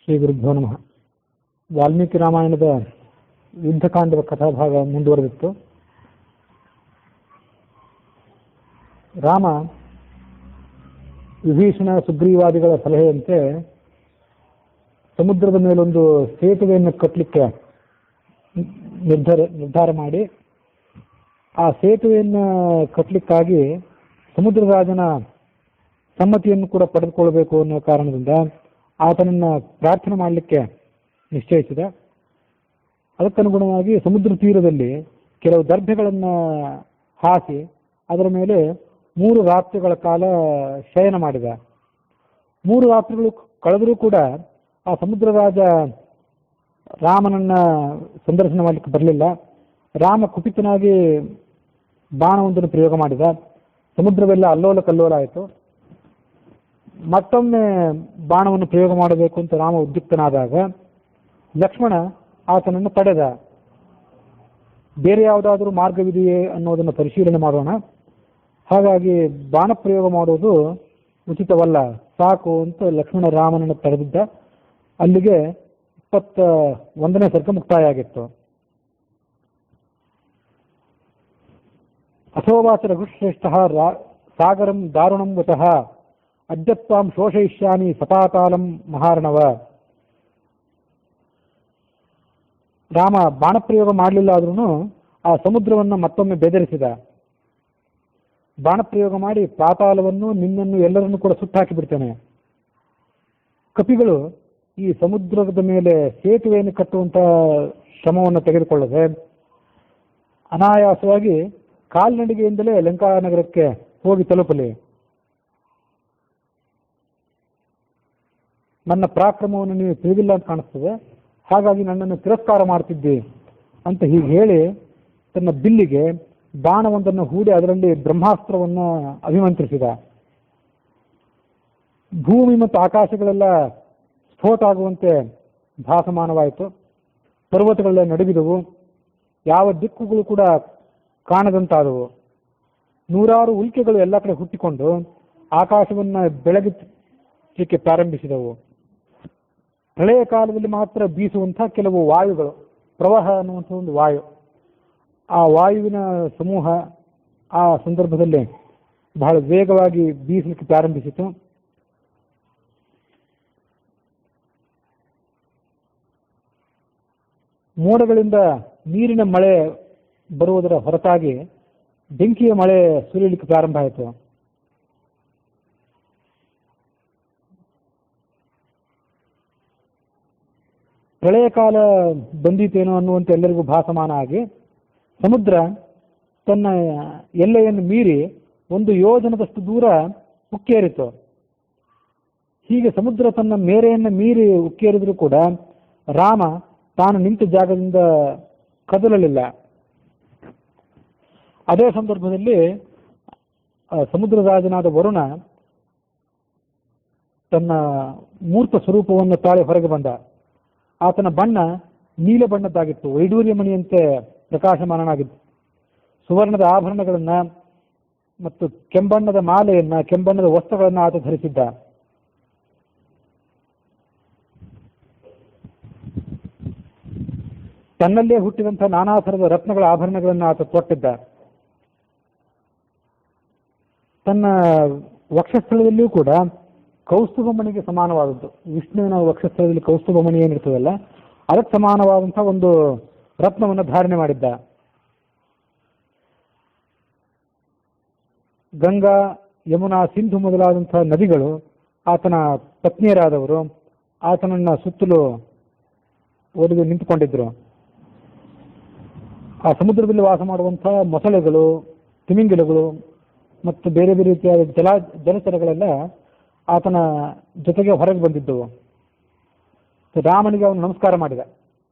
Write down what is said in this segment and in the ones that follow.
ಶ್ರೀ ಗುರುಭ್ಯೋ ನಮಃ. ವಾಲ್ಮೀಕಿ ರಾಮಾಯಣದ ಯುದ್ಧಕಾಂಡದ ಕಥಾಭಾಗ ಮುಂದುವರೆದಿತ್ತು. ರಾಮ ವಿಭೀಷಣ ಸುಗ್ರೀವಾದಿಗಳ ಸಲಹೆಯಂತೆ ಸಮುದ್ರದ ಮೇಲೊಂದು ಸೇತುವೆಯನ್ನು ಕಟ್ಟಲಿಕ್ಕೆ ನಿರ್ಧಾರ ಮಾಡಿ ಆ ಸೇತುವೆಯನ್ನು ಕಟ್ಟಲಿಕ್ಕಾಗಿ ಸಮುದ್ರರಾಜನ ಸಮ್ಮತಿಯನ್ನು ಕೂಡ ಪಡೆದುಕೊಳ್ಳಬೇಕು ಅನ್ನೋ ಕಾರಣದಿಂದ ಆತನನ್ನು ಪ್ರಾರ್ಥನೆ ಮಾಡಲಿಕ್ಕೆ ನಿಶ್ಚಯಿಸಿದ. ಅದಕ್ಕನುಗುಣವಾಗಿ ಸಮುದ್ರ ತೀರದಲ್ಲಿ ಕೆಲವು ದರ್ಭೆಗಳನ್ನು ಹಾಸಿ ಅದರ ಮೇಲೆ 3 ರಾತ್ರಿಗಳ ಕಾಲ ಶಯನ ಮಾಡಿದ. 3 ರಾತ್ರಿಗಳು ಕಳೆದರೂ ಕೂಡ ಆ ಸಮುದ್ರ ರಾಜ ರಾಮನನ್ನ ಸಂದರ್ಶನ ಮಾಡಲಿಕ್ಕೆ ಬರಲಿಲ್ಲ. ರಾಮ ಕುಪಿತನಾಗಿ ಬಾಣವೊಂದನ್ನು ಪ್ರಯೋಗ ಮಾಡಿದ. ಸಮುದ್ರವೆಲ್ಲ ಅಲ್ಲೋಲ ಕಲ್ಲೋಲ ಆಯಿತು. ಮತ್ತೊಮ್ಮೆ ಬಾಣವನ್ನು ಪ್ರಯೋಗ ಮಾಡಬೇಕು ಅಂತ ರಾಮ ಉದ್ಯುಕ್ತನಾದಾಗ ಲಕ್ಷ್ಮಣ ಆತನನ್ನು ತಡೆದ. ಬೇರೆ ಯಾವುದಾದ್ರೂ ಮಾರ್ಗವಿದೆಯೇ ಅನ್ನೋದನ್ನು ಪರಿಶೀಲನೆ ಮಾಡೋಣ, ಹಾಗಾಗಿ ಬಾಣ ಪ್ರಯೋಗ ಮಾಡೋದು ಉಚಿತವಲ್ಲ, ಸಾಕು ಅಂತ ಲಕ್ಷ್ಮಣ ರಾಮನನ್ನು ತಡೆದಿದ್ದ. ಅಲ್ಲಿಗೆ 21ನೇ ಸರ್ಗ ಮುಕ್ತಾಯ ಆಗಿತ್ತು. ಅಥೋವಾಚ ರಘುಶ್ರೇಷ್ಠ ಸಾಗರಂ ದಾರುಣಂ ವಚಃ ಅದ್ಯತ್ವಾಂ ಶೋಷಯಿಷ್ಯಾಮಿ ಸಪಾತಾಲಂ ಮಹಾರ್ಣವ. ರಾಮ ಬಾಣಪ್ರಯೋಗ ಮಾಡಲಿಲ್ಲ ಆದ್ರೂ ಆ ಸಮುದ್ರವನ್ನು ಮತ್ತೊಮ್ಮೆ ಬೆದರಿಸಿದ. ಬಾಣಪ್ರಯೋಗ ಮಾಡಿ ಪಾತಾಳವನ್ನು, ನಿನ್ನನ್ನು, ಎಲ್ಲರನ್ನೂ ಕೂಡ ಸುಟ್ಟಾಕಿ ಬಿಡ್ತೇನೆ. ಕಪಿಗಳು ಈ ಸಮುದ್ರದ ಮೇಲೆ ಸೇತುವೆಯನ್ನು ಕಟ್ಟುವಂತ ಶ್ರಮವನ್ನು ತೆಗೆದುಕೊಳ್ಳದೆ ಅನಾಯಾಸವಾಗಿ ಕಾಲ್ನಡಿಗೆಯಿಂದಲೇ ಲಂಕಾನಗರಕ್ಕೆ ಹೋಗಿ ತಲುಪಲಿ. ನನ್ನ ಪರಾಕ್ರಮವನ್ನು ನೀವು ತಿಳಿದಿಲ್ಲ ಅಂತ ಕಾಣಿಸ್ತದೆ, ಹಾಗಾಗಿ ನನ್ನನ್ನು ತಿರಸ್ಕಾರ ಮಾಡ್ತಿದ್ದಿ ಅಂತ ಹೀಗೆ ಹೇಳಿ ತನ್ನ ಬಿಲ್ಲಿಗೆ ಬಾಣವೊಂದನ್ನು ಹೂಡಿ ಅದರಲ್ಲಿ ಬ್ರಹ್ಮಾಸ್ತ್ರವನ್ನು ಅಭಿಮಂತ್ರಿಸಿದ. ಭೂಮಿ ಮತ್ತು ಆಕಾಶಗಳೆಲ್ಲ ಸ್ಫೋಟ ಆಗುವಂತೆ ಭಾಸಮಾನವಾಯಿತು. ಪರ್ವತಗಳೆಲ್ಲ ನಡುಗಿದವು. ಯಾವ ದಿಕ್ಕುಗಳು ಕೂಡ ಕಾಣದಂತಾದವು. 100 ಉಲ್ಕೆಗಳು ಎಲ್ಲ ಕಡೆ ಹುಟ್ಟಿಕೊಂಡು ಆಕಾಶವನ್ನು ಬೆಳಗಿಸಲಿಕ್ಕೆ ಪ್ರಾರಂಭಿಸಿದವು. ಪ್ರಳಯ ಕಾಲದಲ್ಲಿ ಮಾತ್ರ ಬೀಸುವಂತಹ ಕೆಲವು ವಾಯುಗಳು, ಪ್ರವಾಹ ಅನ್ನುವಂಥ ಒಂದು ವಾಯು, ಆ ವಾಯುವಿನ ಸಮೂಹ ಆ ಸಂದರ್ಭದಲ್ಲಿ ಬಹಳ ವೇಗವಾಗಿ ಬೀಸಲಿಕ್ಕೆ ಪ್ರಾರಂಭಿಸಿತು. ಮೋಡಗಳಿಂದ ನೀರಿನ ಮಳೆ ಬರುವುದರ ಹೊರತಾಗಿ ಬೆಂಕಿಯ ಮಳೆ ಸುರಿಯಲಿಕ್ಕೆ ಪ್ರಾರಂಭ ಆಯಿತು. ಪ್ರಳಯ ಕಾಲ ಬಂದಿತೇನೋ ಅನ್ನುವಂತೆ ಎಲ್ಲರಿಗೂ ಭಾಸಮಾನ ಆಗಿ ಸಮುದ್ರ ತನ್ನ ಎಲ್ಲೆಯನ್ನು ಮೀರಿ 1 ಯೋಜನದಷ್ಟು ದೂರ ಉಕ್ಕೇರಿತು. ಹೀಗೆ ಸಮುದ್ರ ತನ್ನ ಮೇರೆಯನ್ನು ಮೀರಿ ಉಕ್ಕೇರಿದರೂ ಕೂಡ ರಾಮ ತಾನು ನಿಂತ ಜಾಗದಿಂದ ಕದಲಲಿಲ್ಲ. ಅದೇ ಸಂದರ್ಭದಲ್ಲಿ ಸಮುದ್ರ ರಾಜನಾದ ವರುಣ ತನ್ನ ಮೂರ್ತ ಸ್ವರೂಪವನ್ನು ತಾಳಿ ಹೊರಗೆ ಬಂದ. ಆತನ ಬಣ್ಣ ನೀಲ ಬಣ್ಣದ್ದಾಗಿತ್ತು, ವೈಡೂರ್ಯ ಮಣಿಯಂತೆ ಪ್ರಕಾಶಮಾನನಾಗಿತ್ತು. ಸುವರ್ಣದ ಆಭರಣಗಳನ್ನ ಮತ್ತು ಕೆಂಬಣ್ಣದ ಮಾಲೆಯನ್ನ, ಕೆಂಬಣ್ಣದ ವಸ್ತ್ರಗಳನ್ನು ಆತ ಧರಿಸಿದ್ದ. ತನ್ನಲ್ಲೇ ಹುಟ್ಟಿದಂತಹ ನಾನಾ ಥರದ ರತ್ನಗಳ ಆಭರಣಗಳನ್ನು ಆತ ತೊಟ್ಟಿದ್ದ. ತನ್ನ ವಕ್ಷಸ್ಥಳದಲ್ಲಿಯೂ ಕೂಡ ಕೌಸ್ತುಭಮಣಿಗೆ ಸಮಾನವಾದದ್ದು, ವಿಷ್ಣುವಿನ ವಕ್ಷಸ್ಥಳದಲ್ಲಿ ಕೌಸ್ತುಭಮಣಿ ಏನಿರ್ತದಲ್ಲ ಅದಕ್ಕೆ ಸಮಾನವಾದಂತಹ ಒಂದು ರತ್ನವನ್ನು ಧಾರಣೆ ಮಾಡಿದ್ದ. ಗಂಗಾ, ಯಮುನಾ, ಸಿಂಧು ಮೊದಲಾದಂತಹ ನದಿಗಳು ಆತನ ಪತ್ನಿಯರಾದವರು ಆತನನ್ನ ಸುತ್ತಲೂ ಒಡೆದು ನಿಂತುಕೊಂಡಿದ್ರು. ಆ ಸಮುದ್ರದಲ್ಲಿ ವಾಸ ಮಾಡುವಂತಹ ಮೊಸಳೆಗಳು, ತಿಮಿಂಗಿಲಗಳು ಮತ್ತು ಬೇರೆ ಬೇರೆ ರೀತಿಯಾದ ಜಲಚರಗಳೆಲ್ಲ ಆತನ ಜೊತೆಗೆ ಹೊರಗೆ ಬಂದಿದ್ದವು. ರಾಮನಿಗೆ ಅವನು ನಮಸ್ಕಾರ ಮಾಡಿದ.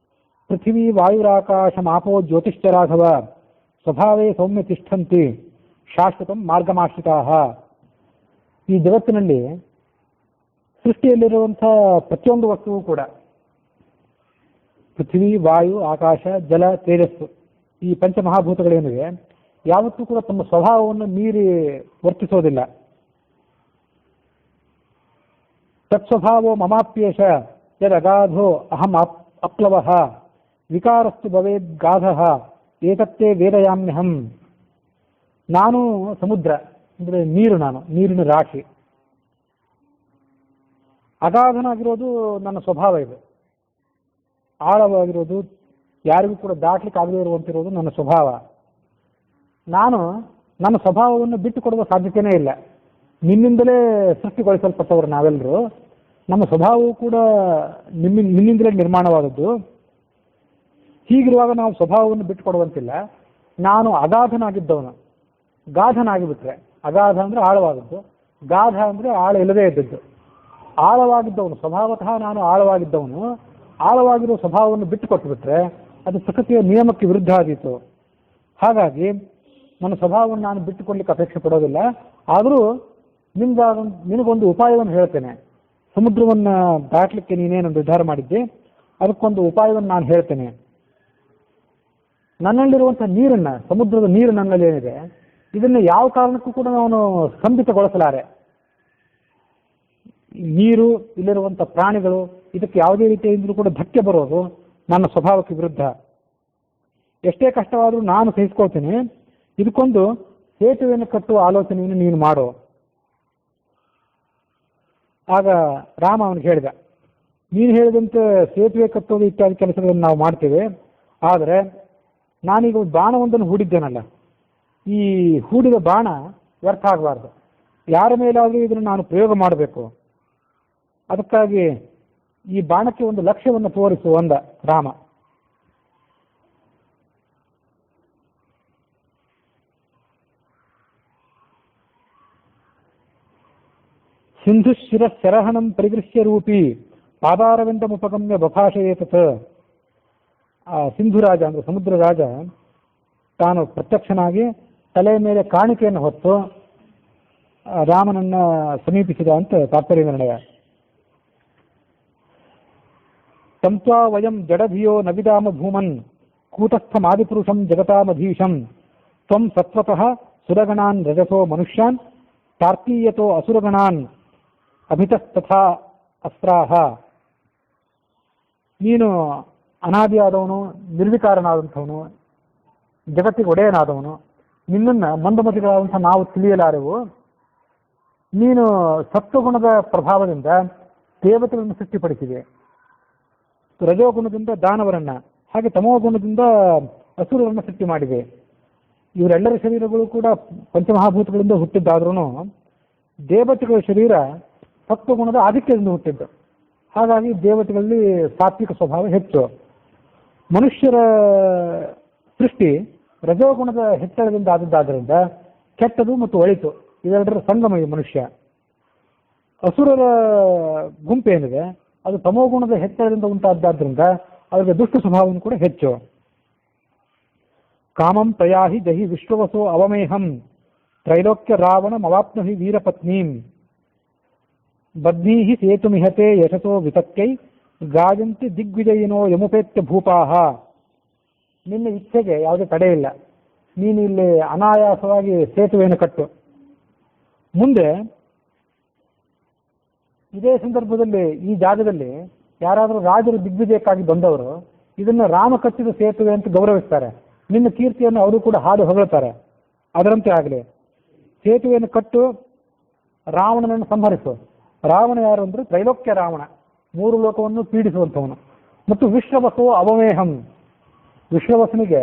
ಪೃಥ್ವಿ ವಾಯುರಾಕಾಶ ಮಾಪೋ ಜ್ಯೋತಿಷ್ಠರಾಘವ ಸ್ವಭಾವೇ ಸೌಮ್ಯ ತಿಷ್ಠಂತಿ ಶಾಶ್ವತಂ ಮಾರ್ಗಮಾಶ್ರಿತಾ. ಈ ಜಗತ್ತಿನಲ್ಲಿ ಸೃಷ್ಟಿಯಲ್ಲಿರುವಂತಹ ಪ್ರತಿಯೊಂದು ವಸ್ತುವು ಕೂಡ ಪೃಥ್ವಿ, ವಾಯು, ಆಕಾಶ, ಜಲ, ತೇಜಸ್ಸು, ಈ ಪಂಚಮಹಾಭೂತಗಳೇನಿವೆ ಯಾವತ್ತೂ ಕೂಡ ತಮ್ಮ ಸ್ವಭಾವವನ್ನು ಮೀರಿ ವರ್ತಿಸೋದಿಲ್ಲ. ತತ್ಸ್ವಭಾವೋ ಮಮಾಪ್ಯೇಷ ಯದಗಾಧೋ ಅಹಂ ಅಪ್ಲವಃ ವಿಕಾರಸ್ತು ಭವೇದ್ ಗಾಧಃ ಏತತ್ತೇ ವೇದಯಾಮ್ಯಹಂ. ನಾನು ಸಮುದ್ರ ಅಂದರೆ ನೀರು, ನಾನು ನೀರಿನ ರಾಶಿ. ಅಗಾಧನಾಗಿರೋದು ನನ್ನ ಸ್ವಭಾವ, ಇದು ಆಳವಾಗಿರೋದು, ಯಾರಿಗೂ ಕೂಡ ದಾಟ್ಲಿಕ್ಕೆ ಆಗದೇ ಇರುವಂತಿರೋದು ನನ್ನ ಸ್ವಭಾವ. ನಾನು ನನ್ನ ಸ್ವಭಾವವನ್ನು ಬಿಟ್ಟು ಕೊಡುವ ಸಾಧ್ಯತೆಯೇ ಇಲ್ಲ. ನಿನ್ನಿಂದಲೇ ಸೃಷ್ಟಿಗೊಳಿಸಲ್ಪಟ್ಟವರು ನಾವೆಲ್ಲರೂ. ನಮ್ಮ ಸ್ವಭಾವವು ಕೂಡ ನಿನ್ನಿಂದಲೇ ನಿರ್ಮಾಣವಾದದ್ದು. ಹೀಗಿರುವಾಗ ನಾವು ಸ್ವಭಾವವನ್ನು ಬಿಟ್ಟು ಕೊಡುವಂತಿಲ್ಲ. ನಾನು ಅಗಾಧನಾಗಿದ್ದವನು, ಗಾಧನಾಗಿಬಿಟ್ರೆ, ಅಗಾಧ ಅಂದರೆ ಆಳವಾದದ್ದು, ಗಾಧ ಅಂದರೆ ಆಳ ಇಲ್ಲದೇ ಇದ್ದದ್ದು. ಆಳವಾಗಿದ್ದವನು, ಸ್ವಭಾವತಃ ನಾನು ಆಳವಾಗಿದ್ದವನು. ಆಳವಾಗಿರೋ ಸ್ವಭಾವವನ್ನು ಬಿಟ್ಟು ಕೊಟ್ಟುಬಿಟ್ರೆ ಅದು ಪ್ರಕೃತಿಯ ನಿಯಮಕ್ಕೆ ವಿರುದ್ಧ ಆದೀತು. ಹಾಗಾಗಿ ನನ್ನ ಸ್ವಭಾವವನ್ನು ನಾನು ಬಿಟ್ಟುಕೊಡ್ಲಿಕ್ಕೆ ಅಪೇಕ್ಷೆ ಪಡೋದಿಲ್ಲ. ಆದರೂ ನಿನಗೊಂದು ಉಪಾಯವನ್ನು ಹೇಳ್ತೇನೆ. ಸಮುದ್ರವನ್ನು ದಾಟಲಿಕ್ಕೆ ನೀನೇನು ನಿರ್ಧಾರ ಮಾಡಿದ್ದೆ, ಅದಕ್ಕೊಂದು ಉಪಾಯವನ್ನು ನಾನು ಹೇಳ್ತೇನೆ. ನನ್ನಲ್ಲಿರುವಂಥ ನೀರನ್ನು, ಸಮುದ್ರದ ನೀರು ನನ್ನಲ್ಲಿ ಏನಿದೆ, ಇದನ್ನು ಯಾವ ಕಾರಣಕ್ಕೂ ಕೂಡ ನಾನು ಸ್ತಂಭಿತಗೊಳಿಸಲಾರೆ. ನೀರು, ಇಲ್ಲಿರುವಂಥ ಪ್ರಾಣಿಗಳು, ಇದಕ್ಕೆ ಯಾವುದೇ ರೀತಿಯಿಂದಲೂ ಕೂಡ ಧಕ್ಕೆ ಬರೋದು ನನ್ನ ಸ್ವಭಾವಕ್ಕೆ ವಿರುದ್ಧ. ಎಷ್ಟೇ ಕಷ್ಟವಾದರೂ ನಾನು ಸಹಿಸ್ಕೊಳ್ತೇನೆ. ಇದಕ್ಕೊಂದು ಸೇತುವೆಯನ್ನು ಕಟ್ಟುವ ಆಲೋಚನೆಯನ್ನು ನೀನು ಮಾಡು. ಆಗ ರಾಮ ಅವನಿಗೆ ಹೇಳಿದ, ನೀನು ಹೇಳಿದಂತೆ ಸೇತುವೆ ಕಟ್ಟೋದು ಇತ್ಯಾದಿ ಕೆಲಸಗಳನ್ನು ನಾವು ಮಾಡ್ತೇವೆ. ಆದರೆ ನಾನೀಗ ಬಾಣವೊಂದನ್ನು ಹೂಡಿದ್ದೇನಲ್ಲ, ಈ ಹೂಡಿದ ಬಾಣ ವ್ಯರ್ಥ ಆಗಬಾರ್ದು. ಯಾರ ಮೇಲಾದರೂ ಇದನ್ನು ನಾನು ಪ್ರಯೋಗ ಮಾಡಬೇಕು. ಅದಕ್ಕಾಗಿ ಈ ಬಾಣಕ್ಕೆ ಒಂದು ಲಕ್ಷ್ಯವನ್ನು ತೋರಿಸು ಅಂದ ರಾಮ. ಸಿಂಧು ಶಿರಹಣಂ ಪರಿಗೃಹ್ಯ ರೂಪಿ ಪಾದಾರವಿಂದಮುಪಗಮ್ಯ ಬಭಾಷಯೇತತ್. ಸಿಂಧು ರಾಜ ಅಂದರೆ ಸಮುದ್ರ ರಾಜ ತಾನು ಪ್ರತ್ಯಕ್ಷನಾಗಿ ತಲೆಯ ಮೇಲೆ ಕಾಣಿಕೆಯನ್ನು ಹೊತ್ತು ರಾಮನನ್ನ ಸಮೀಪಿಸಿದ ಅಂತ ತಾತ್ಪರ್ಯ ನಿರ್ಣಯ. ತಂತ್ವಾ ವಯಂ ಜಡಧಿಯೋ ನವಿದಾಮ ಭೂಮನ್ ಕೂಟಸ್ಥಮಾದಿಪುರುಷಂ ಜಗತಾಮಧೀಶಂ ತ್ವಂ ಸತ್ವತಃ ಸುರಗಣಾನ್ ರಜಸೋ ಮನುಷ್ಯಾನ್ ತಾರ್ಕೀಯತೋ ಅಸುರಗಣಾನ್ ಅಭಿತಸ್ತಥಾ ಅಸ್ತ್ರಾಹ. ನೀನು ಅನಾದಿಯಾದವನು, ನಿರ್ವಿಕಾರನಾದಂಥವನು, ಜಗತ್ತಿಗೆ ಒಡೆಯನಾದವನು. ನಿನ್ನನ್ನು ಮಂದಮತಿಗಳಾದಂಥ ನಾವು ತಿಳಿಯಲಾರೆವು. ನೀನು ಸತ್ವಗುಣದ ಪ್ರಭಾವದಿಂದ ದೇವತೆಗಳನ್ನು ಸೃಷ್ಟಿಪಡಿಸಿದೆ, ರಜೋಗುಣದಿಂದ ದಾನವರನ್ನ, ಹಾಗೆ ತಮೋಗುಣದಿಂದ ಅಸುರರನ್ನು ಸೃಷ್ಟಿ ಮಾಡಿದೆ. ಇವರೆಲ್ಲರ ಶರೀರಗಳು ಕೂಡ ಪಂಚಮಹಾಭೂತಗಳಿಂದ ಹುಟ್ಟಿದ್ದಾದ್ರೂ ದೇವತೆಗಳ ಶರೀರ ಸತ್ವಗುಣದ ಆಧಿಕ್ಯದಿಂದ ಹುಟ್ಟಿದ್ದು. ಹಾಗಾಗಿ ದೇವತೆಗಳಲ್ಲಿ ಸಾತ್ವಿಕ ಸ್ವಭಾವ ಹೆಚ್ಚು. ಮನುಷ್ಯರ ಸೃಷ್ಟಿ ರಜೋಗುಣದ ಹೆಚ್ಚಳದಿಂದ ಆದದ್ದಾದ್ದರಿಂದ ಕೆಟ್ಟದು ಮತ್ತು ಒಳಿತು ಇವೆರಡರ ಸಂಗಮ ಈ ಮನುಷ್ಯ. ಅಸುರರ ಗುಂಪೇನಿದೆ ಅದು ತಮೋಗುಣದ ಹೆಚ್ಚಳದಿಂದ ಉಂಟಾದ್ದರಿಂದ ಅವರಿಗೆ ದುಷ್ಟ ಸ್ವಭಾವವನ್ನು ಕೂಡ ಹೆಚ್ಚು. ಕಾಮಂ ಪ್ರಯಾಹಿ ಜಹಿ ವಿಶ್ವವಸೋ ಅವಮೇಹಂ ತ್ರೈಲೋಕ್ಯ ರಾವಣ ಮವಾಪ್ನುಹಿ ವೀರಪತ್ನೀಂ ಬದ್ನೀಹಿ ಸೇತುಮಿಹತೆ ಯಶಸೋ ವಿತಕ್ಕೈ ಗಾಯಂತಿ ದಿಗ್ವಿಜಯಿನೋ ಯಮುಪೇತ್ಯ ಭೂಪಾಹ. ನಿನ್ನ ಇಚ್ಛೆಗೆ ಯಾವುದೇ ತಡೆ ಇಲ್ಲ. ನೀನು ಇಲ್ಲಿ ಅನಾಯಾಸವಾಗಿ ಸೇತುವೆಯನ್ನು ಕಟ್ಟು. ಮುಂದೆ ಇದೇ ಸಂದರ್ಭದಲ್ಲಿ ಈ ಜಾಗದಲ್ಲಿ ಯಾರಾದರೂ ರಾಜರು ದಿಗ್ವಿಜಯಕ್ಕಾಗಿ ಬಂದವರು ಇದನ್ನು ರಾಮ ಕಟ್ಟಿದ ಸೇತುವೆ ಅಂತ ಗೌರವಿಸ್ತಾರೆ. ನಿನ್ನ ಕೀರ್ತಿಯನ್ನು ಅವರು ಕೂಡ ಹಾಡು ಹೊಗಳ್ತಾರೆ. ಅದರಂತೆ ಆಗಲಿ, ಸೇತುವೆಯನ್ನು ಕಟ್ಟು, ರಾವಣನನ್ನು ಸಂಹರಿಸು. ರಾವಣ ಯಾರು ಅಂದರೆ ತ್ರೈಲೋಕ್ಯ ರಾವಣ, 3 ಲೋಕವನ್ನು ಪೀಡಿಸುವಂಥವನು. ಮತ್ತು ವಿಶ್ವವಸೋ ಅವಮೇಹಂ, ವಿಶ್ವವಸನಿಗೆ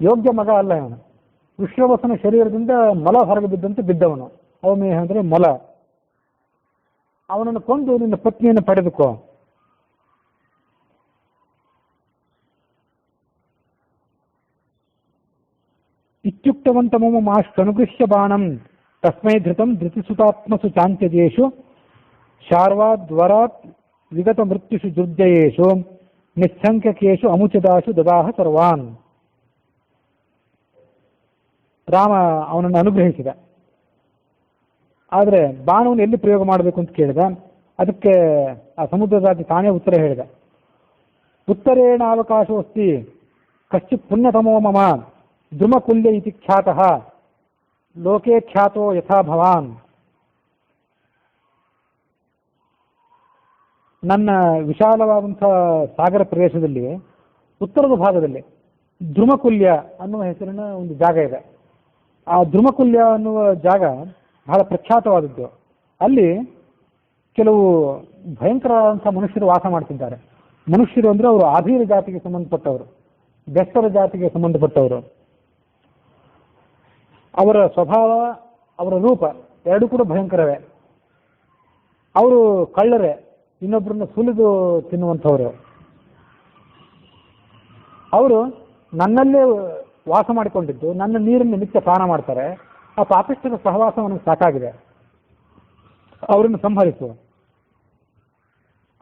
ಯೋಗ್ಯ ಮಗ ಅಲ್ಲ ಇವನು. ವಿಶ್ವವಸನ ಶರೀರದಿಂದ ಮಲ ಹೊರಗೆ ಬಿದ್ದಂತೆ ಬಿದ್ದವನು. ಅವಮೇಹ ಅಂದರೆ ಮಲ. ಅವನನ್ನು ಕೊಂದು ನಿನ್ನ ಪತ್ನಿಯನ್ನು ಪಡೆದುಕೋ. ಇತ್ಯುಕ್ತವಂತಮಮ ಮಾಷ್ಟನುಗೃಹ್ಯ ಬಾಣಂ ತಸ್ಮೈ ಧೃತಂ ಧೃತಿಸುತಾತ್ಮಸು ಚಾಂತ್ಯಜೇಷು ಶಾರ್ವಾದ್ವರಾತ್ ವಿಗತ ಮೃತ್ಯುಷು ದುರ್ಜಯೇಷು ನಿಸ್ಸಂಖ್ಯಕೇಶು ಅಮುಚದಾಶು ದದಾಹ ಸರ್ವಾನ್. ರಾಮ ಅವನನ್ನು ಅನುಗ್ರಹಿಸಿದ. ಆದರೆ ಬಾಣವನ್ನು ಎಲ್ಲಿ ಪ್ರಯೋಗ ಮಾಡಬೇಕು ಅಂತ ಕೇಳಿದ. ಅದಕ್ಕೆ ಆ ಸಮುದ್ರರಾಜ ತಾನೇ ಉತ್ತರ ಹೇಳಿದ. ಉತ್ತರೇಣ ಅವಕಾಶೋಸ್ತಿ ಕಶ್ಚಿತ್ ಪುಣ್ಯತಮೋ ಮಮ ದ್ರುಮಕುಲ್ಯ ಇತಿ ಖ್ಯಾತಃ ಲೋಕೆ ಖ್ಯಾತೋ ಯಥಾ ಭವಾನ್. ನನ್ನ ವಿಶಾಲವಾದಂಥ ಸಾಗರ ಪ್ರದೇಶದಲ್ಲಿ ಉತ್ತರದ ಭಾಗದಲ್ಲಿ ಧ್ರುಮಕುಲ್ಯ ಅನ್ನುವ ಹೆಸರಿನ ಒಂದು ಜಾಗ ಇದೆ. ಆ ಧ್ರುಮಕುಲ್ಯ ಅನ್ನುವ ಜಾಗ ಬಹಳ ಪ್ರಖ್ಯಾತವಾದದ್ದು. ಅಲ್ಲಿ ಕೆಲವು ಭಯಂಕರವಾದಂಥ ಮನುಷ್ಯರು ವಾಸ ಮಾಡ್ತಿದ್ದಾರೆ. ಮನುಷ್ಯರು ಅಂದರೆ ಅವರು ಆಧೀರ ಜಾತಿಗೆ ಸಂಬಂಧಪಟ್ಟವರು, ಬೆಸ್ತರ ಜಾತಿಗೆ ಸಂಬಂಧಪಟ್ಟವರು. ಅವರ ಸ್ವಭಾವ, ಅವರ ರೂಪ ಎರಡೂ ಕೂಡ ಭಯಂಕರವೇ. ಅವರು ಕಳ್ಳರೇ, ಇನ್ನೊಬ್ಬರನ್ನ ಸುಲಿದು ತಿನ್ನುವಂಥವರು. ಅವರು ನನ್ನಲ್ಲೇ ವಾಸ ಮಾಡಿಕೊಂಡಿದ್ದು, ನನ್ನ ನೀರನ್ನು ನಿತ್ಯ ಪಾನ ಮಾಡ್ತಾರೆ. ಆ ಪಾಪಿಷ್ಠರ ಸಹವಾಸ ನನಗೆ ಸಾಕಾಗಿದೆ, ಅವರನ್ನು ಸಂಹರಿಸು,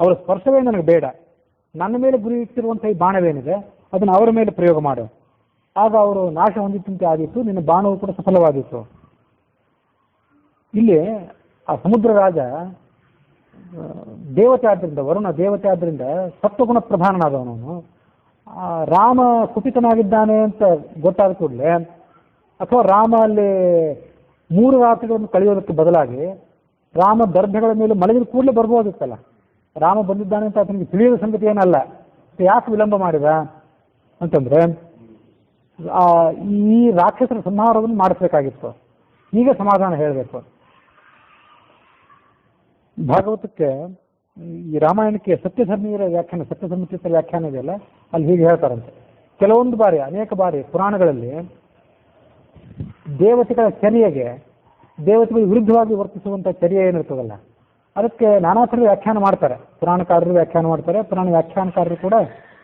ಅವರ ಸ್ಪರ್ಶವೇ ನನಗೆ ಬೇಡ. ನನ್ನ ಮೇಲೆ ಗುರಿ ಇಟ್ಟಿರುವಂಥ ಈ ಬಾಣವೇನಿದೆ ಅದನ್ನು ಅವರ ಮೇಲೆ ಪ್ರಯೋಗ ಮಾಡು. ಆಗ ಅವರು ನಾಶ ಹೊಂದಿತ್ತಂತೆ ಆದಿತ್ತು, ನಿನ್ನ ಬಾಣವು ಕೂಡ ಸಫಲವಾದಿತ್ತು. ಇಲ್ಲಿ ಆ ಸಮುದ್ರ ರಾಜ ದೇವತೆ ಆದ್ದರಿಂದ, ವರುಣ ದೇವತೆ ಆದ್ದರಿಂದ ಸತ್ವಗುಣ ಪ್ರಧಾನನಾದವನವನು. ರಾಮ ಕುಪಿತನಾಗಿದ್ದಾನೆ ಅಂತ ಗೊತ್ತಾದ ಕೂಡಲೇ, ಅಥವಾ ರಾಮ ಅಲ್ಲಿ 3 ರಾತ್ರಿಗಳನ್ನು ಕಳೆಯೋದಕ್ಕೆ ಬದಲಾಗಿ ರಾಮ ದರ್ಭೆಗಳ ಮೇಲೆ ಮಲಗಿದ ಕೂಡಲೇ ಬರ್ಬೋದಿತ್ತಲ್ಲ. ರಾಮ ಬಂದಿದ್ದಾನೆ ಅಂತ ಆತನಿಗೆ ತಿಳಿಯದ ಸಂಗತಿ ಏನಲ್ಲ, ಯಾಕೆ ವಿಳಂಬ ಮಾಡಿದ ಅಂತಂದ್ರೆ ಈ ರಾಕ್ಷಸರ ಸಂಹಾರವನ್ನು ಮಾಡಿಸ್ಬೇಕಾಗಿತ್ತು. ಈಗ ಸಮಾಧಾನ ಹೇಳಬೇಕು. ಭಾಗವತಕ್ಕೆ, ಈ ರಾಮಾಯಣಕ್ಕೆ ಸತ್ಯಧರ್ಮೀಯರ ವ್ಯಾಖ್ಯಾನ, ಸತ್ಯಧರ್ಮತೀರ್ಥರ ವ್ಯಾಖ್ಯಾನ ಇದೆಯಲ್ಲ, ಅಲ್ಲಿ ಹೀಗೆ ಹೇಳ್ತಾರಂತೆ. ಕೆಲವೊಂದು ಬಾರಿ, ಅನೇಕ ಬಾರಿ ಪುರಾಣಗಳಲ್ಲಿ ದೇವತೆಗಳ ಚರ್ಯೆಗೆ, ದೇವತೆಗಳಿಗೆ ವಿರುದ್ಧವಾಗಿ ವರ್ತಿಸುವಂಥ ಚರ್ಯೆ ಏನಿರ್ತದಲ್ಲ, ಅದಕ್ಕೆ ನಾನಾ ಥರ ವ್ಯಾಖ್ಯಾನ ಮಾಡ್ತಾರೆ. ಪುರಾಣಕಾರರು ವ್ಯಾಖ್ಯಾನ ಮಾಡ್ತಾರೆ, ಪುರಾಣ ವ್ಯಾಖ್ಯಾನಕಾರರು ಕೂಡ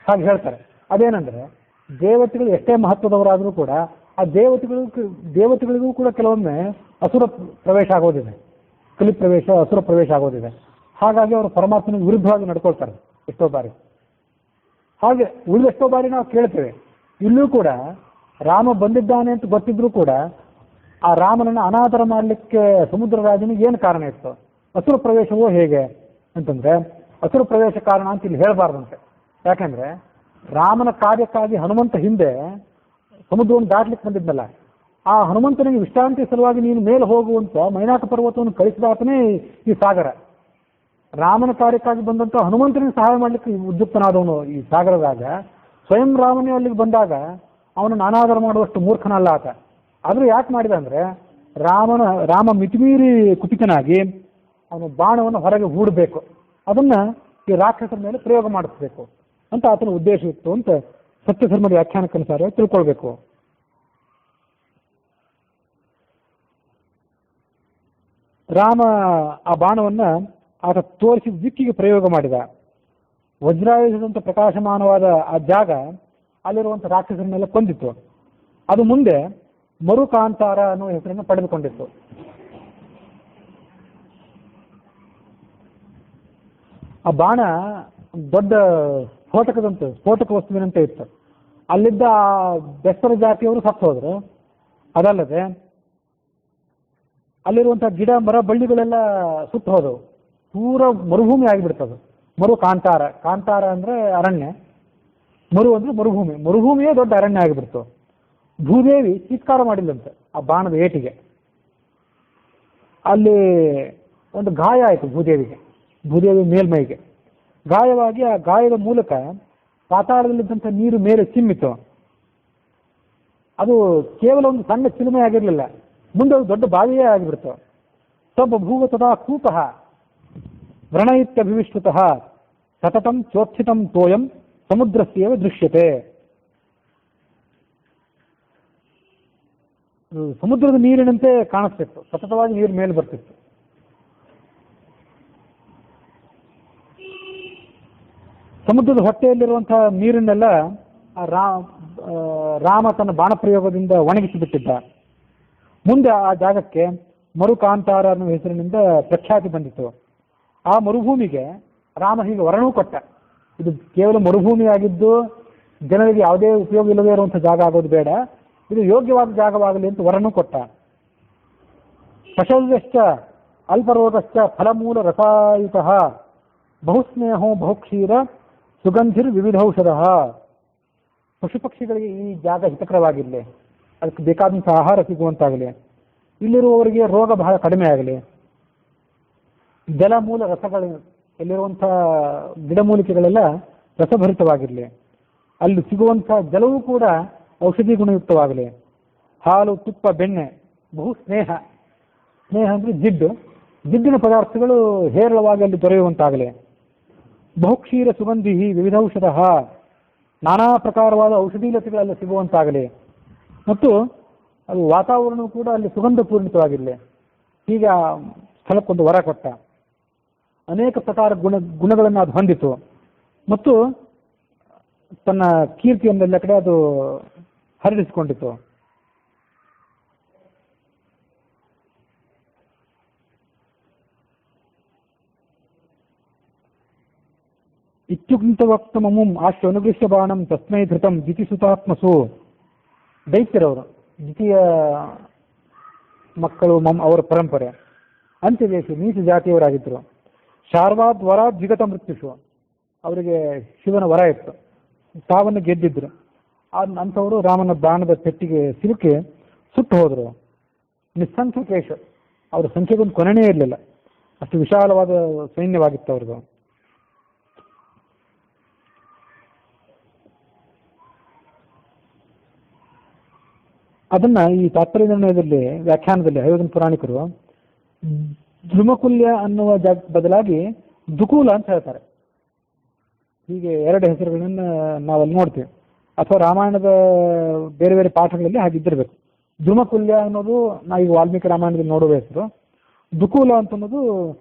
ಹಾಗೆ ಹೇಳ್ತಾರೆ. ಅದೇನೆಂದರೆ, ದೇವತೆಗಳು ಎಷ್ಟೇ ಮಹತ್ವದವರಾದರೂ ಕೂಡ ಆ ದೇವತೆಗಳಿಗೂ ಕೂಡ ಕೆಲವೊಮ್ಮೆ ಅಸುರ ಪ್ರವೇಶ ಆಗೋದಿದೆ, ಕಲಿ ಪ್ರವೇಶ, ಅಸುರ ಪ್ರವೇಶ ಆಗೋದಿದೆ. ಹಾಗಾಗಿ ಅವರು ಪರಮಾತ್ಮನಿಗೆ ವಿರುದ್ಧವಾಗಿ ನಡ್ಕೊಳ್ತಾರೆ ಎಷ್ಟೋ ಬಾರಿ. ಹಾಗೆ ಉಳಿದೆಷ್ಟೋ ಬಾರಿ ನಾವು ಕೇಳ್ತೇವೆ. ಇಲ್ಲೂ ಕೂಡ ರಾಮ ಬಂದಿದ್ದಾನೆ ಅಂತ ಗೊತ್ತಿದ್ರೂ ಕೂಡ ಆ ರಾಮನನ್ನು ಅನಾದರ ಮಾಡಲಿಕ್ಕೆ ಸಮುದ್ರ ರಾಜನಿಗೆ ಏನು ಕಾರಣ ಇತ್ತು? ಅಸುರ ಪ್ರವೇಶವೋ ಹೇಗೆ ಅಂತಂದ್ರೆ, ಅಸುರ ಪ್ರವೇಶ ಕಾರಣ ಅಂತ ಇಲ್ಲಿ ಹೇಳಬಾರ್ದಂತೆ. ಯಾಕೆಂದ್ರೆ ರಾಮನ ಕಾರ್ಯಕ್ಕಾಗಿ ಹನುಮಂತ ಹಿಂದೆ ಸಮುದ್ರವನ್ನು ದಾಟ್ಲಿಕ್ಕೆ ಬಂದಿದ್ನಲ್ಲ, ಆ ಹನುಮಂತನಿಗೆ ವಿಶ್ರಾಂತಿ ಸಲುವಾಗಿ ನೀನು ಮೇಲೆ ಹೋಗುವಂತ ಮೈನಾಕ ಪರ್ವತವನ್ನು ಕಳಿಸಿದಾತನೇ ಈ ಸಾಗರ. ರಾಮನ ಕಾರ್ಯಕ್ಕಾಗಿ ಬಂದಂತ ಹನುಮಂತನಿಗೆ ಸಹಾಯ ಮಾಡಲಿಕ್ಕೆ ಉದ್ಯುಕ್ತನಾದವನು ಈ ಸಾಗರದಾಗ. ಸ್ವಯಂ ರಾಮನೇ ಅಲ್ಲಿಗೆ ಬಂದಾಗ ಅವನನ್ನು ಅನಾದರ ಮಾಡುವಷ್ಟು ಮೂರ್ಖನಲ್ಲ ಆತ. ಆದರೂ ಯಾಕೆ ಮಾಡಿದ ಅಂದ್ರೆ, ರಾಮ ಮಿತಿಮೀರಿ ಕುಪಿತನಾಗಿ ಅವನು ಬಾಣವನ್ನು ಹೊರಗೆ ಹೂಡಬೇಕು, ಅದನ್ನ ಈ ರಾಕ್ಷಸರ ಮೇಲೆ ಪ್ರಯೋಗ ಮಾಡಿಸ್ಬೇಕು ಅಂತ ಆತನ ಉದ್ದೇಶ ಇತ್ತು ಅಂತ ಸತ್ಯಧರ್ಮದ ವ್ಯಾಖ್ಯಾನಕ್ಕನುಸಾರ ತಿಳ್ಕೊಳ್ಬೇಕು. ರಾಮ ಆ ಬಾಣವನ್ನ ಆತ ತೋರಿಸಿದ ದಿಕ್ಕಿಗೆ ಪ್ರಯೋಗ ಮಾಡಿದ. ವಜ್ರಾಯುಧದಂತ ಪ್ರಕಾಶಮಾನವಾದ ಆ ಜಾಗ ಅಲ್ಲಿರುವಂಥ ರಾಕ್ಷಸರ ಮೇಲೆ ಕೊಂದಿತ್ತು. ಅದು ಮುಂದೆ ಮರುಕಾಂತಾರ ಅನ್ನುವ ಹೆಸರನ್ನು ಪಡೆದುಕೊಂಡಿತ್ತು. ಆ ಬಾಣ ದೊಡ್ಡ ಸ್ಫೋಟಕ ವಸ್ತುವಿನಂತೆ ಇತ್ತು. ಅಲ್ಲಿದ್ದ ಆ ಬೆಸ್ತರ ಜಾತಿಯವರು ಸತ್ತು ಹೋದ್ರು. ಅದಲ್ಲದೆ ಅಲ್ಲಿರುವಂತಹ ಗಿಡ ಮರ ಬಳ್ಳಿಗಳೆಲ್ಲ ಸುಟ್ಟು ಹೋದವು. ಪೂರ ಮರುಭೂಮಿ ಆಗಿಬಿಡ್ತದೆ. ಕಾಂತಾರ ಅಂದ್ರೆ ಅರಣ್ಯ, ಮರು ಅಂದ್ರೆ ಮರುಭೂಮಿ, ಮರುಭೂಮಿಯೇ ದೊಡ್ಡ ಅರಣ್ಯ ಆಗಿಬಿಡ್ತು. ಭೂದೇವಿ ಚೀತ್ಕಾರ ಮಾಡಿಲ್ಲಂತೆ ಆ ಬಾಣದ ಏಟಿಗೆ. ಅಲ್ಲಿ ಒಂದು ಗಾಯ ಆಯಿತು ಭೂದೇವಿ ಮೇಲ್ಮೈಗೆ ಗಾಯವಾಗಿ, ಆ ಗಾಯದ ಮೂಲಕ ಪಾತಾಳದಲ್ಲಿದ್ದಂಥ ನೀರು ಮೇಲೆ ಚಿಮ್ಮಿತು. ಅದು ಕೇವಲ ಒಂದು ಸಣ್ಣ ಚಿಲುಮೆ ಆಗಿರಲಿಲ್ಲ, ಮುಂದೆ ಅದು ದೊಡ್ಡ ಬಾವಿಯೇ ಆಗಿಬಿಡ್ತು. ತಬ್ಬ ಭೂವ ತದಾ ಕೂಪಃ ವ್ರಣಯಿತ್ಯಭಿವಿಶ್ರುತಃ ಸತತಂ ಚೋತ್ಥಿತಂ ತೋಯಂ ಸಮುದ್ರಸ್ಯೇವ ದೃಶ್ಯತೆ. ಸಮುದ್ರದ ನೀರಿನಂತೆ ಕಾಣಿಸ್ತಿತ್ತು, ಸತತವಾಗಿ ನೀರು ಮೇಲೆ ಬರ್ತಿತ್ತು. ಸಮುದ್ರದ ಹೊಟ್ಟೆಯಲ್ಲಿರುವಂತಹ ನೀರನ್ನೆಲ್ಲ ರಾಮ ತನ್ನ ಬಾಣ ಪ್ರಯೋಗದಿಂದ ಒಣಗಿಸಿಬಿಟ್ಟಿದ್ದ. ಮುಂದೆ ಆ ಜಾಗಕ್ಕೆ ಮರುಕಾಂತಾರ ಅನ್ನುವ ಹೆಸರಿನಿಂದ ಪ್ರಖ್ಯಾತಿ ಬಂದಿತ್ತು. ಆ ಮರುಭೂಮಿಗೆ ರಾಮ ಹೀಗೆ ವರ್ಣವೂ ಕೊಟ್ಟ. ಇದು ಕೇವಲ ಮರುಭೂಮಿ ಆಗಿದ್ದು ಜನರಿಗೆ ಯಾವುದೇ ಉಪಯೋಗ ಇಲ್ಲದೇ ಇರುವಂಥ ಜಾಗ ಆಗೋದು ಬೇಡ, ಇದು ಯೋಗ್ಯವಾದ ಜಾಗವಾಗಲಿ ಅಂತ ವರನೂ ಕೊಟ್ಟ. ಪಶವ್ಯಶ್ಚ ಅಲ್ಪರೋಗಶ್ಚ ಫಲಮೂಲ ರಸಾಯುತ ಬಹುಸ್ನೇಹೋ ಬಹುಕ್ಷೀರ ಸುಗಂಧಿರ್ ವಿವಿಧೌಷಧ. ಪಶು ಪಕ್ಷಿಗಳಿಗೆ ಈ ಜಾಗ ಹಿತಕರವಾಗಿರಲಿ, ಅದಕ್ಕೆ ಬೇಕಾದಂಥ ಆಹಾರ ಸಿಗುವಂತಾಗಲಿ, ಇಲ್ಲಿರುವವರಿಗೆ ರೋಗ ಬಹಳ ಕಡಿಮೆ ಆಗಲಿ, ಜಲ ಮೂಲ ರಸಗಳು ಅಲ್ಲಿರುವಂಥ ಗಿಡಮೂಲಿಕೆಗಳೆಲ್ಲ ರಸಭರಿತವಾಗಿರಲಿ, ಅಲ್ಲಿ ಸಿಗುವಂಥ ಜಲವೂ ಕೂಡ ಔಷಧಿ ಗುಣಯುಕ್ತವಾಗಲಿ, ಹಾಲು ತುಪ್ಪ ಬೆಣ್ಣೆ ಬಹು ಸ್ನೇಹ ಅಂದರೆ ಜಿಡ್ಡಿನ ಪದಾರ್ಥಗಳು ಹೇರಳವಾಗಿ ಅಲ್ಲಿ ದೊರೆಯುವಂತಾಗಲಿ, ಬಹುಕ್ಷೀರ ಸುಗಂಧಿ ವಿವಿಧೌಷಧ ನಾನಾ ಪ್ರಕಾರವಾದ ಔಷಧೀಲತೆಗಳೆಲ್ಲ ಸಿಗುವಂತಾಗಲಿ, ಮತ್ತು ಅದು ವಾತಾವರಣವು ಕೂಡ ಅಲ್ಲಿ ಸುಗಂಧ ಪೂರ್ಣಿತವಾಗಿರಲಿ. ಹೀಗೆ ಆ ಸ್ಥಳಕ್ಕೊಂದು ವರ ಕೊಟ್ಟ. ಅನೇಕ ಪ್ರಕಾರ ಗುಣಗಳನ್ನು ಅದು ಹೊಂದಿತು ಮತ್ತು ತನ್ನ ಕೀರ್ತಿಯನ್ನೆಲ್ಲ ಕಡೆ ಅದು ಹರಡಿಸಿಕೊಂಡಿತು. ಇತ್ಯುಕ್ತ ವಕ್ತಮಮುಂ ಆಶ್ವ ಅನುಗೃಹ್ಯ ಬಾಣಂ ತಸ್ಮೈ ಧೃತಂ ಜಿತಿಸುತಾತ್ಮಸು. ದೈತ್ಯರವರು, ದ್ವಿತೀಯ ಮಕ್ಕಳು ಅವರ ಪರಂಪರೆ, ಅಂತ್ಯದೇಶಿ ನೀಚ ಜಾತಿಯವರಾಗಿದ್ದರು. ಶಾರ್ವಾದ್ ವರ ದ್ವಿಗತ ಮೃತ್ಯುಷು, ಅವರಿಗೆ ಶಿವನ ವರ ಇತ್ತು, ಸಾವನ್ನು ಗೆದ್ದಿದ್ರು. ಅಂಥವರು ರಾಮನ ಬಾಣದ ಪೆಟ್ಟಿಗೆ ಸಿಲುಕಿ ಸುಟ್ಟು ಹೋದರು. ನಿಸ್ಸಂಖ್ಯ ಕೇಶ, ಅವರ ಸಂಖ್ಯೆಗೊಂದು ಕೊನೆಯೇ ಇರಲಿಲ್ಲ, ಅಷ್ಟು ವಿಶಾಲವಾದ ಸೈನ್ಯವಾಗಿತ್ತು ಅವ್ರದ್ದು. ಅದನ್ನ ಈ ತಾತ್ಪರ್ಯ ನಿರ್ಣಯದಲ್ಲಿ ವ್ಯಾಖ್ಯಾನದಲ್ಲಿ ಅಯೋಧನ ಪುರಾಣಿಕರು ಧ್ರುಮಕುಲ್ಯ ಅನ್ನುವ ಬದಲಾಗಿ ದುಕೂಲ ಅಂತ ಹೇಳ್ತಾರೆ. ಹೀಗೆ ಎರಡು ಹೆಸರುಗಳನ್ನ ನಾವಲ್ಲಿ ನೋಡ್ತೀವಿ, ಅಥವಾ ರಾಮಾಯಣದ ಬೇರೆ ಬೇರೆ ಪಾಠಗಳಲ್ಲಿ ಹಾಗಿದ್ದಿರಬೇಕು. ಧ್ರುಮಕುಲ್ಯ ಅನ್ನೋದು ನಾವು ಈಗ ವಾಲ್ಮೀಕಿ ರಾಮಾಯಣದಲ್ಲಿ ನೋಡುವ ಹೆಸರು, ದುಕೂಲ ಅಂತ ಅನ್ನೋದು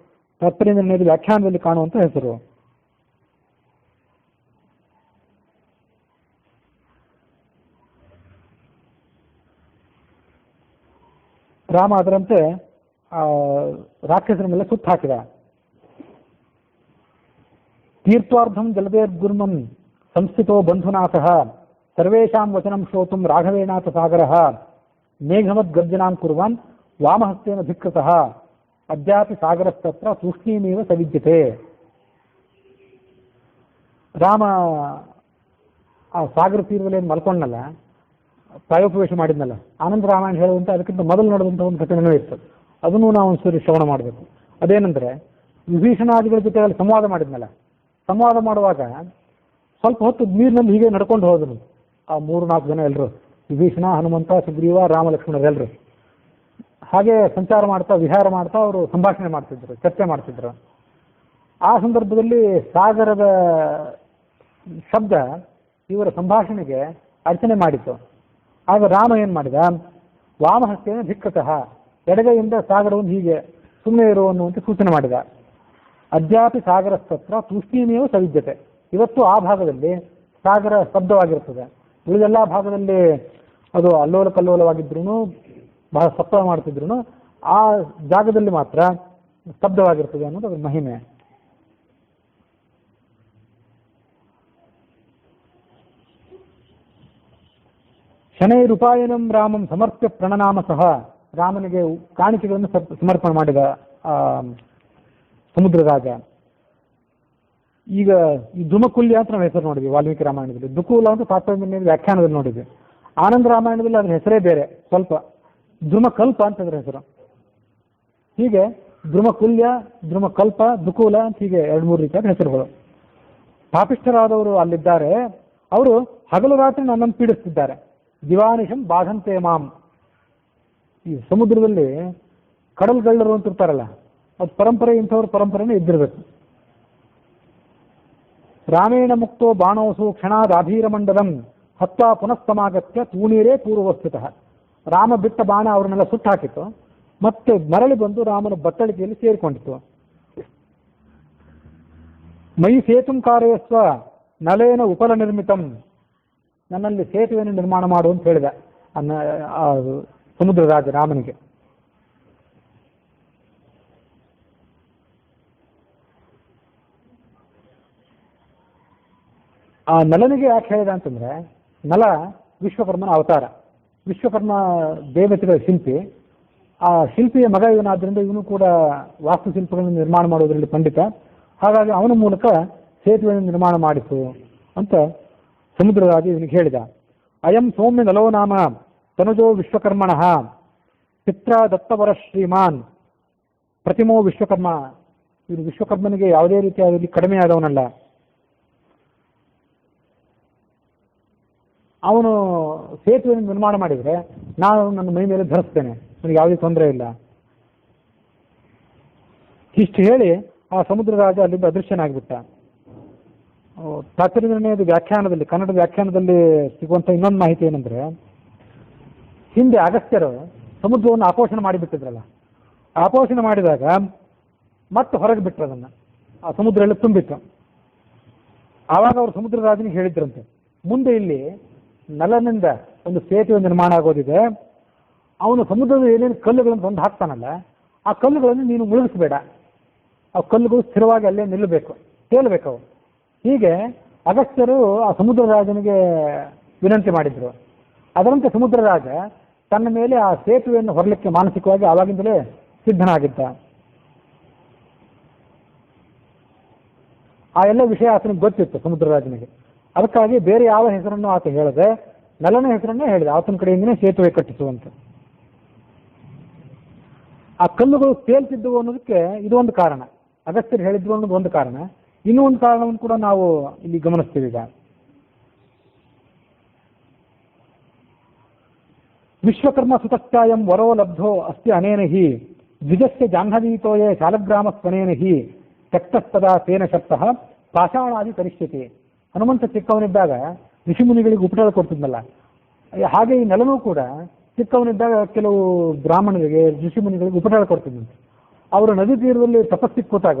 ತಾತ್ಪರ್ಯ ನಿರ್ಣಯದ ವ್ಯಾಖ್ಯಾನದಲ್ಲಿ ಕಾಣುವಂಥ ಹೆಸರು. ರಾಮ ಅದರಂತೆ ರಾಕ್ಷಸರನ್ನೆಲ್ಲ ಸುಟ್ಟು ಹಾಕಿದ. ತೀರ್ಥಾರ್ಧಂ ಜಲದೇರ್ಗುರ್ಮಂ ಸಂಸ್ಥಿತೋ ಬಂಧುನಾಥಃ ಸರ್ವೇಷಾಂ ವಚನಂ ಶ್ರೋತುಂ ರಾಘವೇಣಾಥ ಸಾಗರಃ ಮೇಘಮದ್ ಗರ್ಜನಾಂ ಕುರ್ವಾನ್ ವಾಮಹಸ್ತೇನ ಧಿಕ್ಕೃತಃ ಅದ್ಯಾಪಿ ಸಾಗರಸ್ತತ್ರ ತೂಷ್ಣೀಮೇವ ಸವಿದ್ಯತೆ. ರಾಮ ಆ ಸಾಗರ ತೀರದಲ್ಲಿ ಮಲ್ಕೊಂಡಲ್ಲ, ಪ್ರಾಯೋಪವೇಶ ಮಾಡಿದ್ನಲ್ಲ, ಆನಂದ ರಾಮಾಯಣ ಹೇಳುವಂತ ಅದಕ್ಕಿಂತ ಮೊದಲು ನಡೆದಂಥ ಒಂದು ಘಟನೆಯೂ ಇತ್ತು. ಅದನ್ನು ನಾವು ಒಂದ್ಸರಿ ಶ್ರವಣ ಮಾಡಬೇಕು. ಅದೇನೆಂದ್ರೆ, ವಿಭೀಷಣಾದಿಗಳ ಜೊತೆ ಅಲ್ಲಿ ಸಂವಾದ ಮಾಡಿದ್ನಲ್ಲ, ಸಂವಾದ ಮಾಡುವಾಗ ಸ್ವಲ್ಪ ಹೊತ್ತು ನೀರಿನಲ್ಲಿ ಹೀಗೆ ನಡ್ಕೊಂಡು ಹೋದ್ರು ಆ 3-4 ಜನ ಎಲ್ಲರೂ, ವಿಭೀಷಣ, ಹನುಮಂತ, ಸುಗ್ರೀವ, ರಾಮ, ಲಕ್ಷ್ಮಣರೆಲ್ಲರೂ ಹಾಗೆ ಸಂಚಾರ ಮಾಡ್ತಾ ವಿಹಾರ ಮಾಡ್ತಾ ಅವರು ಸಂಭಾಷಣೆ ಮಾಡ್ತಿದ್ರು, ಚರ್ಚೆ ಮಾಡ್ತಿದ್ರು. ಆ ಸಂದರ್ಭದಲ್ಲಿ ಸಾಗರದ ಶಬ್ದ ಇವರ ಸಂಭಾಷಣೆಗೆ ಅಡಚಣೆ ಮಾಡಿತ್ತು. ಆಗ ರಾಮ ಏನ್ ಮಾಡಿದ, ವಾಮಹಸ್ತೇನ ಧಿಕ್ಕತಃ, ಎಡಗೈಯಿಂದ ಸಾಗರವನ್ನು ಹೀಗೆ ಸುಮ್ಮನೆ ಇರು ಅನ್ನುವಂತೆ ಸೂಚನೆ ಮಾಡಿದ. ಅದ್ಯಾಪಿ ಸಾಗರಸ್ತತ್ರ ತೂಷ್ಣೀಮೇವ ಸವಿದ್ಯತೆ. ಇವತ್ತು ಆ ಭಾಗದಲ್ಲಿ ಸಾಗರ ಸ್ತಬ್ಧವಾಗಿರ್ತದೆ, ಉಳಿದೆಲ್ಲ ಭಾಗದಲ್ಲಿ ಅದು ಅಲ್ಲೋಲ ಕಲ್ಲೋಲವಾಗಿದ್ರು ಬಹಳ ಸಪ್ತ ಮಾಡ್ತಿದ್ರು, ಆ ಜಾಗದಲ್ಲಿ ಮಾತ್ರ ಸ್ತಬ್ಧವಾಗಿರ್ತದೆ ಅನ್ನೋದು ಅದ್ರ ಮಹಿಮೆ. ಶನೈರುಪಾಯನಂ ರಾಮಂ ಸಮರ್ಪ್ಯ ಪ್ರಣನಾಮ ಸಹ, ರಾಮನಿಗೆ ಕಾಣಿಕೆಗಳನ್ನು ಸಮರ್ಪಣೆ ಮಾಡಿದ ಸಮುದ್ರ ರಾಜ. ಈಗ ಈ ಧುಮಕುಲ್ಯ ಅಂತ ನಾವು ಹೆಸರು ನೋಡಿದ್ವಿ ವಾಲ್ಮೀಕಿ ರಾಮಾಯಣದಲ್ಲಿ, ದುಕೂಲ ಅಂತ ತಾತ್ಪರ್ಯ ವ್ಯಾಖ್ಯಾನದಲ್ಲಿ ನೋಡಿದ್ವಿ. ಆನಂದ ರಾಮಾಯಣದಲ್ಲಿ ಅದ್ರ ಹೆಸರೇ ಬೇರೆ, ಸ್ವಲ್ಪ ಧ್ರುಮಕಲ್ಪ ಅಂತ ಅದ್ರ ಹೆಸರು. ಹೀಗೆ ಧ್ರುಮಕುಲ್ಯ, ಧ್ರುಮಕಲ್ಪ, ದುಕೂಲ ಅಂತ ಹೀಗೆ 2-3 ರೀತಿಯಾದ ಹೆಸರುಗಳು. ಪಾಪಿಷ್ಠರಾದವರು ಅಲ್ಲಿದ್ದಾರೆ, ಅವರು ಹಗಲು ರಾತ್ರಿ ನನ್ನನ್ನು ಪೀಡಿಸ್ತಿದ್ದಾರೆ. ದಿವಾನಿಶಂ ಬಾಧಂತೆ ಮಾಂ. ಈ ಸಮುದ್ರದಲ್ಲಿ ಕಡಲ್ಗಳ್ಳರು ಅಂತ ಇರ್ತಾರಲ್ಲ, ಅದು ಪರಂಪರೆ, ಇಂಥವ್ರ ಪರಂಪರೆನೇ ಇದ್ದಿರಬೇಕು. ರಾಮೇಣ ಮುಕ್ತೋ ಬಾಣೋಸು ಕ್ಷಣಾದಾಧೀರ ಮಂಡಲಂ ಹತ್ವಾ ಪುನಸ್ತಮಾಗತ್ಯ ತೂಣೀರೇ ಪೂರ್ವಸ್ಥಿತಃ. ರಾಮ ಬಿಟ್ಟ ಬಾಣ ಅವ್ರನ್ನೆಲ್ಲ ಸುಟ್ಟು ಹಾಕಿತ್ತು, ಮತ್ತೆ ಮರಳಿ ಬಂದು ರಾಮನ ಬತ್ತಳಿಕೆಯಲ್ಲಿ ಸೇರಿಕೊಂಡಿತ್ತು. ಮೈ ಸೇತುಂ ಕಾರಯಸ್ವ ನಲೇನ ಉಪಲ ನಿರ್ಮಿತಂ. ನನ್ನಲ್ಲಿ ಸೇತುವೆಯನ್ನು ನಿರ್ಮಾಣ ಮಾಡು ಅಂತ ಹೇಳಿದ ಸಮುದ್ರ ರಾಜ ರಾಮನಿಗೆ. ಆ ನಲನಿಗೆ ಯಾಕೆ ಹೇಳಿದ ಅಂತಂದ್ರೆ, ನಲ ವಿಶ್ವಕರ್ಮನ ಅವತಾರ, ವಿಶ್ವಕರ್ಮ ದೇವತೆಗಳ ಶಿಲ್ಪಿ. ಆ ಶಿಲ್ಪಿಯ ಮಗ ಇವನಾದ್ರಿಂದ ಇವನು ಕೂಡ ವಾಸ್ತುಶಿಲ್ಪಗಳನ್ನು ನಿರ್ಮಾಣ ಮಾಡುವುದರಲ್ಲಿ ಪಂಡಿತ. ಹಾಗಾಗಿ ಅವನ ಮೂಲಕ ಸೇತುವೆಯನ್ನು ನಿರ್ಮಾಣ ಮಾಡಿತು ಅಂತ ಸಮುದ್ರರಾಜ ಇವನಿಗೆ ಹೇಳಿದ. ಅಯಂ ಸೌಮ್ಯ ನಲೋ ನಾಮ ತನುಜೋ ವಿಶ್ವಕರ್ಮಣಃ ಪಿತ್ರ ದತ್ತವರ ಶ್ರೀಮಾನ್ ಪ್ರತಿಮೋ ವಿಶ್ವಕರ್ಮ. ಇವರು ವಿಶ್ವಕರ್ಮನಿಗೆ ಯಾವುದೇ ರೀತಿಯಾದಲ್ಲಿ ಕಡಿಮೆ ಆದವನಲ್ಲ. ಅವನು ಸೇತುವೆಯನ್ನು ನಿರ್ಮಾಣ ಮಾಡಿದರೆ ನಾನು ನನ್ನ ಮೈ ಮೇಲೆ ಧರಿಸ್ತೇನೆ, ನನಗೆ ಯಾವುದೇ ತೊಂದರೆ ಇಲ್ಲ. ಇಷ್ಟು ಹೇಳಿ ಆ ಸಮುದ್ರ ರಾಜ ಅಲ್ಲಿಂದ ಅದೃಶ್ಯನಾಗಿಬಿಟ್ಟ. ತಾತ್ಪರ್ಯದ ವ್ಯಾಖ್ಯಾನದಲ್ಲಿ, ಕನ್ನಡ ವ್ಯಾಖ್ಯಾನದಲ್ಲಿ ಸಿಗುವಂಥ ಇನ್ನೊಂದು ಮಾಹಿತಿ ಏನಂದ್ರೆ, ಹಿಂದೆ ಅಗಸ್ತ್ಯರು ಸಮುದ್ರವನ್ನು ಅಪೋಷಣ ಮಾಡಿಬಿಟ್ಟಿದ್ರಲ್ಲ, ಅಪೋಷಣ ಮಾಡಿದಾಗ ಮತ್ತೆ ಹೊರಗೆ ಬಿಟ್ಟರು ಅದನ್ನು, ಆ ಸಮುದ್ರ ಎಲ್ಲ ತುಂಬಿತ್ತು. ಆವಾಗ ಅವರು ಸಮುದ್ರ ರಾಜನಿಗೆ ಹೇಳಿದ್ರಂತೆ, ಮುಂದೆ ಇಲ್ಲಿ ನಲನಿಂದ ಒಂದು ಸೇತುವೆ ನಿರ್ಮಾಣ ಆಗೋದಿದೆ, ಅವನು ಸಮುದ್ರದ ಏನೇನು ಕಲ್ಲುಗಳನ್ನು ತಂದು ಹಾಕ್ತಾನಲ್ಲ, ಆ ಕಲ್ಲುಗಳನ್ನು ನೀನು ಮುಳುಗಿಸ್ಬೇಡ, ಆ ಕಲ್ಲುಗಳು ಸ್ಥಿರವಾಗಿ ಅಲ್ಲೇ ನಿಲ್ಲಬೇಕು, ತೇಲಬೇಕು ಅವು. ಹೀಗೆ ಅಗಸ್ತ್ಯರು ಆ ಸಮುದ್ರ ರಾಜನಿಗೆ ವಿನಂತಿ ಮಾಡಿದ್ರು. ಅದರಂತೆ ಸಮುದ್ರ ರಾಜ ತನ್ನ ಮೇಲೆ ಆ ಸೇತುವೆಯನ್ನು ಹೊರಲಿಕ್ಕೆ ಮಾನಸಿಕವಾಗಿ ಆವಾಗಿಂದಲೇ ಸಿದ್ಧನಾಗಿದ್ದ. ಆ ಎಲ್ಲ ವಿಷಯ ಆತನಿಗೆ ಗೊತ್ತಿತ್ತು ಸಮುದ್ರ ರಾಜನಿಗೆ. ಅದಕ್ಕಾಗಿ ಬೇರೆ ಯಾವ ಹೆಸರನ್ನು ಆತ ಹೇಳದೆ ನಲನ ಹೆಸರನ್ನೇ ಹೇಳಿದ, ಆತನ ಕಡೆಯಿಂದನೇ ಸೇತುವೆ ಕಟ್ಟಿಸುವಂತೆ. ಆ ಕಲ್ಲುಗಳು ತೇಲ್ತಿದ್ದವು ಅನ್ನೋದಕ್ಕೆ ಇದು ಒಂದು ಕಾರಣ, ಅಗಸ್ತ್ಯರು ಹೇಳಿದ್ರು ಅನ್ನೋದು ಒಂದು ಕಾರಣ. ಇನ್ನೂ ಒಂದು ಕಾರಣವನ್ನು ಕೂಡ ನಾವು ಇಲ್ಲಿ ಗಮನಿಸ್ತೀವಿ. ಈಗ ವಿಶ್ವಕರ್ಮ ಸುತಶ್ಚಾಯಂ ವರೋ ಲಬ್ಧೋ ಅಸ್ತಿ ಅನೇನ ಹಿ ದ್ವಿಜಸ್ಯ ಜಾಹ್ನವೀತೋಯೇ ಶಾಲಗ್ರಾಮ ಸ್ವನೇನ ಹಿ ತಕ್ತಸ್ತದ ತೇನ ಶಪ್ತಃ ಪಾಷಾಣಾದಿ ಕರಿಷ್ಯತೆ. ಹನುಮಂತ ಚಿಕ್ಕವನಿದ್ದಾಗ ಋಷಿಮುನಿಗಳಿಗೆ ಉಪಟಳ ಕೊಡ್ತಿದ್ನಲ್ಲ, ಹಾಗೆ ಈ ನಲನೂ ಕೂಡ ಚಿಕ್ಕವನಿದ್ದಾಗ ಕೆಲವು ಬ್ರಾಹ್ಮಣರಿಗೆ ಋಷಿಮುನಿಗಳಿಗೆ ಉಪಟಳ ಕೊಡ್ತಿದ್ದಂತೆ. ಅವರು ನದಿ ತೀರದಲ್ಲಿ ತಪಸ್ಸಿಗೆ ಕೂತಾಗ,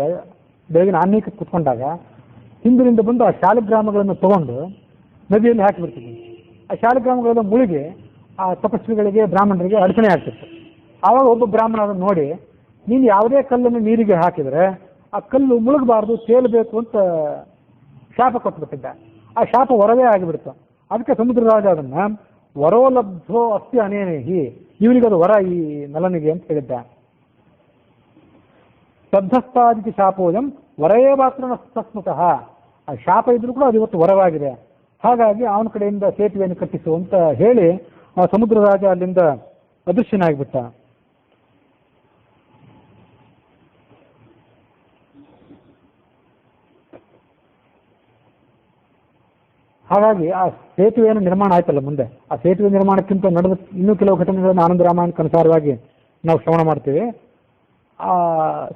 ಬೆಳಗಿನ ಅನ್ನಕ್ಕೆ ಕೂತ್ಕೊಂಡಾಗ ಹಿಂದಿನಿಂದ ಬಂದು ಆ ಶಾಲಗ್ರಾಮಗಳನ್ನು ತಗೊಂಡು ನದಿಯಲ್ಲಿ ಹಾಕಿಬಿಡ್ತಿದ್ವಿ. ಆ ಶಾಲಗ್ರಾಮಗಳೆಲ್ಲ ಮುಳುಗಿ ಆ ತಪಸ್ವಿಗಳಿಗೆ, ಬ್ರಾಹ್ಮಣರಿಗೆ ಅಡಚಣೆ ಆಗ್ತಿತ್ತು. ಆವಾಗ ಒಬ್ಬ ಬ್ರಾಹ್ಮಣ ಅದನ್ನು ನೋಡಿ, ನೀನು ಯಾವುದೇ ಕಲ್ಲನ್ನು ನೀರಿಗೆ ಹಾಕಿದರೆ ಆ ಕಲ್ಲು ಮುಳುಗಬಾರ್ದು, ತೇಲಬೇಕು ಅಂತ ಶಾಪ ಕೊಟ್ಬಿಟ್ಟಿದ್ದ. ಆ ಶಾಪ ಹೊರವೇ ಆಗಿಬಿಡ್ತು. ಅದಕ್ಕೆ ಸಮುದ್ರ ರಾಜ ಅದನ್ನ ವರೋಲಬ್ಧೋ ಅಸ್ತಿ ಅನೇನೇಹಿ, ಇವನಿಗದು ವರ ಈ ನಲನಿಗೆ ಅಂತ ಹೇಳಿದ್ದ. ತದ್ಧಸ್ತಾದಿತಿ ಶಾಪೋಯಂ ವರೇ ಮಾತ್ರ ಸಸ್ಮತಃ, ಆ ಶಾಪ ಇದ್ರೂ ಕೂಡ ಅದು ಇವತ್ತು ವರವಾಗಿದೆ. ಹಾಗಾಗಿ ಅವನ ಕಡೆಯಿಂದ ಸೇತುವೆಯನ್ನು ಕಟ್ಟಿಸು ಅಂತ ಹೇಳಿ ಆ ಸಮುದ್ರ ರಾಜ ಅಲ್ಲಿಂದ ಅದೃಶ್ಯನಾಗಿಬಿಟ್ಟ. ಹಾಗಾಗಿ ಆ ಸೇತುವೆಯನ್ನು ನಿರ್ಮಾಣ ಆಯ್ತಲ್ಲ, ಮುಂದೆ ಆ ಸೇತುವೆ ನಿರ್ಮಾಣಕ್ಕಿಂತ ನಡೆದ ಇನ್ನೂ ಕೆಲವು ಘಟನೆಗಳನ್ನು ಆನಂದ ರಾಮಾಯಣಕ್ಕನುಸಾರವಾಗಿ ನಾವು ಶ್ರವಣ ಮಾಡ್ತೀವಿ. ಆ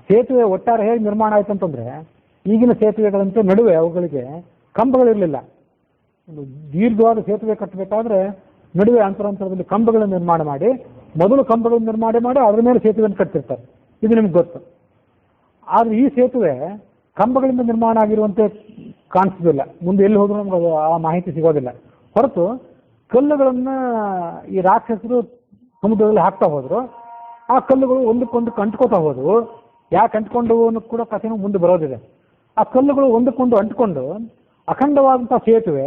ಸೇತುವೆ ಒಟ್ಟಾರೆ ಹೇಗೆ ನಿರ್ಮಾಣ ಆಯ್ತು ಅಂತಂದ್ರೆ, ಈಗಿನ ಸೇತುವೆಗಳಂತೆ ನಡುವೆ ಅವುಗಳಿಗೆ ಕಂಬಗಳಿರಲಿಲ್ಲ. ಒಂದು ದೀರ್ಘವಾದ ಸೇತುವೆ ಕಟ್ಟಬೇಕಾದ್ರೆ ನಡುವೆ ಅಂತರಾಂತರದಲ್ಲಿ ಕಂಬಗಳನ್ನು ನಿರ್ಮಾಣ ಮಾಡಿ, ಮೊದಲು ಕಂಬಗಳನ್ನು ನಿರ್ಮಾಣ ಮಾಡಿ ಅದರ ಮೇಲೆ ಸೇತುವೆಯನ್ನು ಕಟ್ಟಿರ್ತಾರೆ. ಇದು ನಿಮ್ಗೆ ಗೊತ್ತು. ಆದರೆ ಈ ಸೇತುವೆ ಕಂಬಗಳಿಂದ ನಿರ್ಮಾಣ ಆಗಿರುವಂತೆ ಕಾಣಿಸೋದಿಲ್ಲ. ಮುಂದೆ ಎಲ್ಲಿ ಹೋದ್ರೂ ನಮ್ಗೆ ಆ ಮಾಹಿತಿ ಸಿಗೋದಿಲ್ಲ. ಹೊರತು ಕಲ್ಲುಗಳನ್ನ ಈ ರಾಕ್ಷಸರು ಸಮುದ್ರದಲ್ಲಿ ಹಾಕ್ತಾ ಹೋದ್ರು. ಆ ಕಲ್ಲುಗಳು ಒಂದಕ್ಕೊಂದು ಅಂಟ್ಕೋತಾ ಹೋದವು. ಯಾಕೆ ಅಂಟ್ಕೊಂಡವು ಅನ್ನೋ ಕೂಡ ಕಥೆನೂ ಮುಂದೆ ಬರೋದಿದೆ. ಆ ಕಲ್ಲುಗಳು ಒಂದಕ್ಕೊಂದು ಅಂಟ್ಕೊಂಡು ಅಖಂಡವಾದಂಥ ಸೇತುವೆ